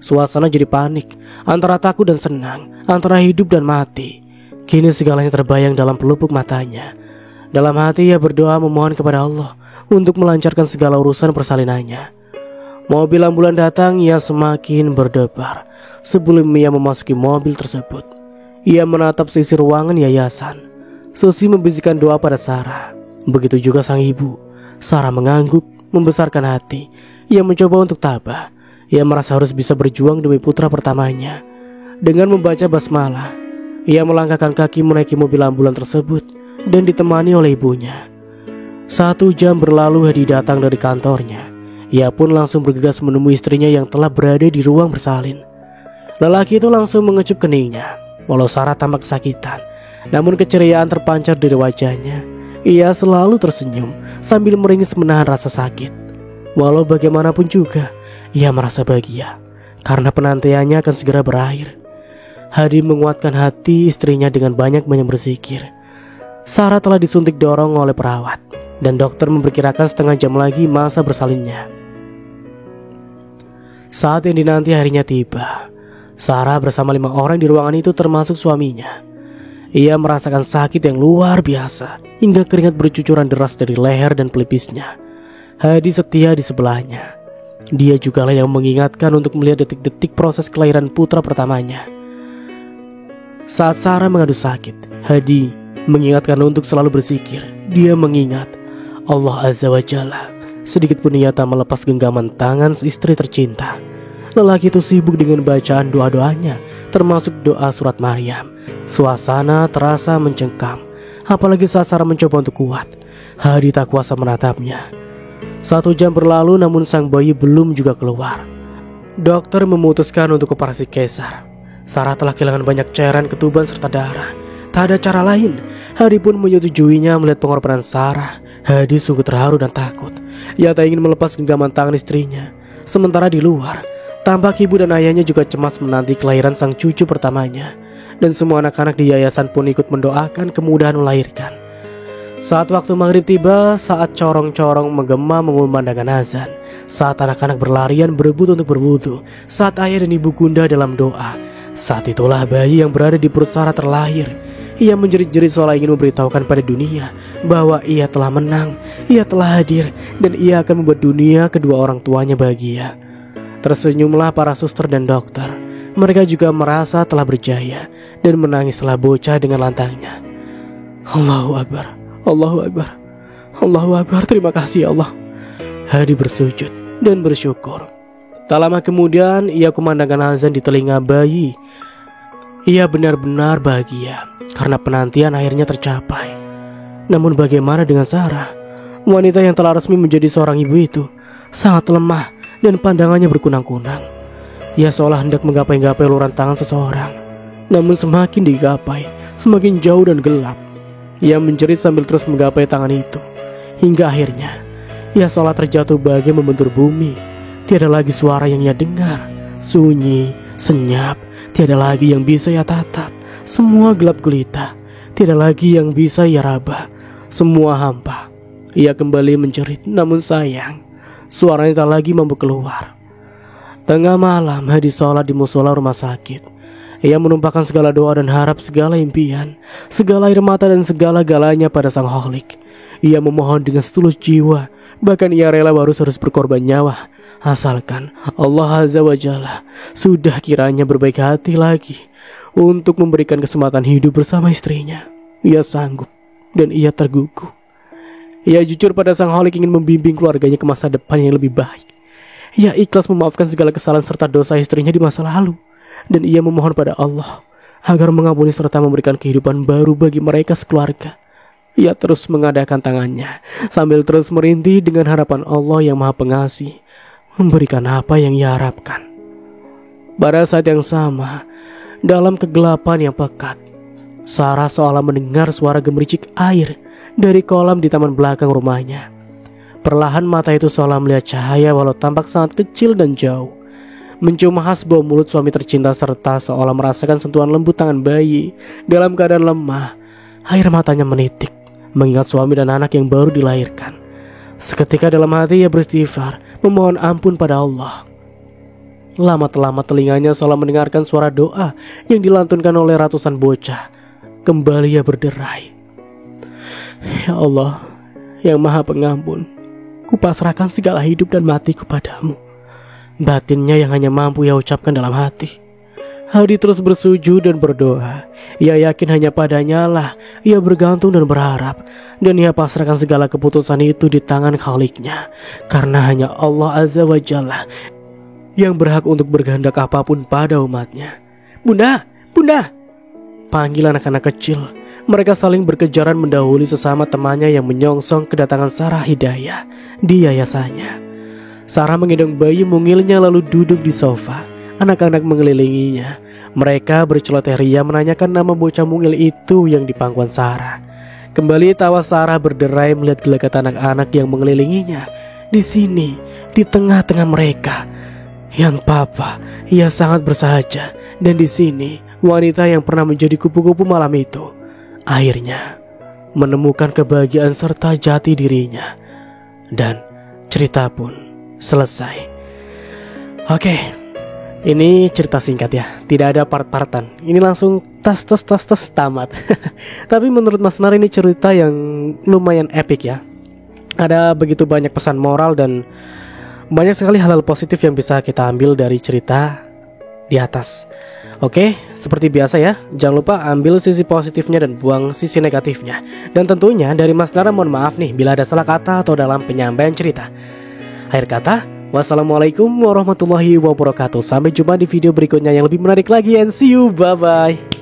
Suasana jadi panik, antara takut dan senang, antara hidup dan mati. Kini segalanya terbayang dalam pelupuk matanya. Dalam hati ia berdoa memohon kepada Allah untuk melancarkan segala urusan persalinannya. Mobil ambulan datang, ia semakin berdebar. Sebelum ia memasuki mobil tersebut, ia menatap sisi ruangan yayasan. Susi membisikkan doa pada Sarah. Begitu juga sang ibu. Sarah mengangguk, membesarkan hati. Ia mencoba untuk tabah. Ia merasa harus bisa berjuang demi putra pertamanya. Dengan membaca basmalah, ia melangkahkan kaki menaiki mobil ambulan tersebut dan ditemani oleh ibunya. 1 jam berlalu, Hadi datang dari kantornya. Ia pun langsung bergegas menemui istrinya yang telah berada di ruang bersalin. Lelaki itu langsung mengecup keningnya. Walau Sarah tampak kesakitan, namun keceriaan terpancar dari wajahnya. Ia selalu tersenyum sambil meringis menahan rasa sakit. Walau bagaimanapun juga, ia merasa bahagia karena penantiannya akan segera berakhir. Hadi menguatkan hati istrinya dengan banyak-banyak berzikir. Sarah telah disuntik dorong oleh perawat dan dokter memperkirakan setengah jam lagi masa bersalinnya. Saat yang dinanti akhirnya tiba. Sarah bersama 5 orang di ruangan itu termasuk suaminya. Ia merasakan sakit yang luar biasa hingga keringat bercucuran deras dari leher dan pelipisnya. Hadi setia di sebelahnya. Dia jugalah yang mengingatkan untuk melihat detik-detik proses kelahiran putra pertamanya. Saat Sarah mengadu sakit, Hadi mengingatkan untuk selalu berzikir. Dia mengingat Allah Azza wa Jalla. Sedikit pun ia tak melepas genggaman tangan istri tercinta. Lelaki itu sibuk dengan bacaan doa-doanya, termasuk doa surat Maryam. Suasana terasa mencengkam, apalagi saat Sarah mencoba untuk kuat. Hadi tak kuasa menatapnya. 1 jam berlalu namun sang bayi belum juga keluar. Dokter memutuskan untuk operasi keiser. Sarah telah kehilangan banyak cairan ketuban serta darah. Tak ada cara lain. Hadi pun menyetujuinya melihat pengorbanan Sarah. Hadi sungguh terharu dan takut. Ia tak ingin melepas genggaman tangan istrinya. Sementara di luar, tampak ibu dan ayahnya juga cemas menanti kelahiran sang cucu pertamanya. Dan semua anak-anak di yayasan pun ikut mendoakan kemudahan melahirkan. Saat waktu maghrib tiba, saat corong-corong menggema mengumandangkan azan, saat anak-anak berlarian berebut untuk berwudu, saat ayah dan ibu gundah dalam doa, saat itulah bayi yang berada di perut Sarah terlahir. Ia menjerit-jerit seolah ingin memberitahukan pada dunia bahwa ia telah menang, ia telah hadir, dan ia akan membuat dunia kedua orang tuanya bahagia. Tersenyumlah para suster dan dokter. Mereka juga merasa telah berjaya dan menangislah bocah dengan lantangnya. Allahu Akbar, Allahu Akbar, Allahu Akbar, terima kasih ya Allah. Hadi bersujud dan bersyukur. Tak lama kemudian ia kumandangkan azan di telinga bayi. Ia benar-benar bahagia karena penantian akhirnya tercapai. Namun bagaimana dengan Sarah? Wanita yang telah resmi menjadi seorang ibu itu sangat lemah dan pandangannya berkunang-kunang. Ia seolah hendak menggapai-gapai uluran tangan seseorang. Namun semakin digapai, semakin jauh dan gelap. Ia menjerit sambil terus menggapai tangan itu. Hingga akhirnya ia seolah terjatuh bagai membentur bumi. Tiada lagi suara yang ia dengar. Sunyi, senyap, tiada lagi yang bisa ia tatap. Semua gelap gulita, tiada lagi yang bisa ia raba. Semua hampa. Ia kembali menjerit, namun sayang, suaranya tak lagi mampu keluar. Tengah malam, Hadi sholat di musola rumah sakit. Ia menumpahkan segala doa dan harap, segala impian, segala air mata dan segala-galanya pada sang holik. Ia memohon dengan setulus jiwa. Bahkan ia rela harus berkorban nyawa, asalkan Allah Azza wa Jalla sudah kiranya berbaik hati lagi untuk memberikan kesempatan hidup bersama istrinya. Ia sanggup dan ia tergugu. Ia jujur pada sang holik ingin membimbing keluarganya ke masa depan yang lebih baik. Ia ikhlas memaafkan segala kesalahan serta dosa istrinya di masa lalu. Dan ia memohon pada Allah agar mengampuni serta memberikan kehidupan baru bagi mereka sekeluarga. Ia terus mengadakan tangannya sambil terus merintih dengan harapan Allah yang Maha Pengasih memberikan apa yang ia harapkan. Pada saat yang sama, dalam kegelapan yang pekat, Sarah seolah mendengar suara gemericik air dari kolam di taman belakang rumahnya. Perlahan mata itu seolah melihat cahaya walau tampak sangat kecil dan jauh. Mencium khas bau mulut suami tercinta serta seolah merasakan sentuhan lembut tangan bayi. Dalam keadaan lemah, air matanya menitik mengingat suami dan anak yang baru dilahirkan. Seketika dalam hati ia beristighfar, memohon ampun pada Allah. Lama-lama telinganya seolah mendengarkan suara doa yang dilantunkan oleh ratusan bocah. Kembali ia berderai, "Ya Allah, yang Maha Pengampun, kupasrahkan segala hidup dan mati kepadamu." Batinnya yang hanya mampu ia ucapkan dalam hati. Hadi terus bersujud dan berdoa. Ia yakin hanya padanya lah ia bergantung dan berharap. Dan ia pasrahkan segala keputusan itu di tangan Khaliknya. Karena hanya Allah Azza wa Jalla yang berhak untuk berkehendak apapun pada umatnya. "Bunda, Bunda!" Panggilan anak-anak kecil. Mereka saling berkejaran mendahului sesama temannya yang menyongsong kedatangan Sarah Hidayah di yayasannya. Sarah menggendong bayi mungilnya lalu duduk di sofa. Anak-anak mengelilinginya. Mereka berceloteh ria menanyakan nama bocah mungil itu yang di pangkuan Sarah. Kembali tawa Sarah berderai melihat gelagat anak-anak yang mengelilinginya. Di sini, di tengah-tengah mereka, yang papa, ia sangat bersahaja. Dan di sini, wanita yang pernah menjadi kupu-kupu malam itu, akhirnya menemukan kebahagiaan serta jati dirinya. Dan cerita pun selesai. Oke, ini cerita singkat ya, tidak ada part-partan. Ini langsung tas tamat. Tapi menurut Mas Nar ini cerita yang lumayan epic ya. Ada begitu banyak pesan moral dan banyak sekali hal-hal positif yang bisa kita ambil dari cerita di atas. Oke, seperti biasa ya, jangan lupa ambil sisi positifnya dan buang sisi negatifnya. Dan tentunya dari Mas Nar mohon maaf nih bila ada salah kata atau dalam penyampaian cerita. Akhir kata, wassalamualaikum warahmatullahi wabarakatuh. Sampai jumpa di video berikutnya yang lebih menarik lagi, and see you, bye-bye.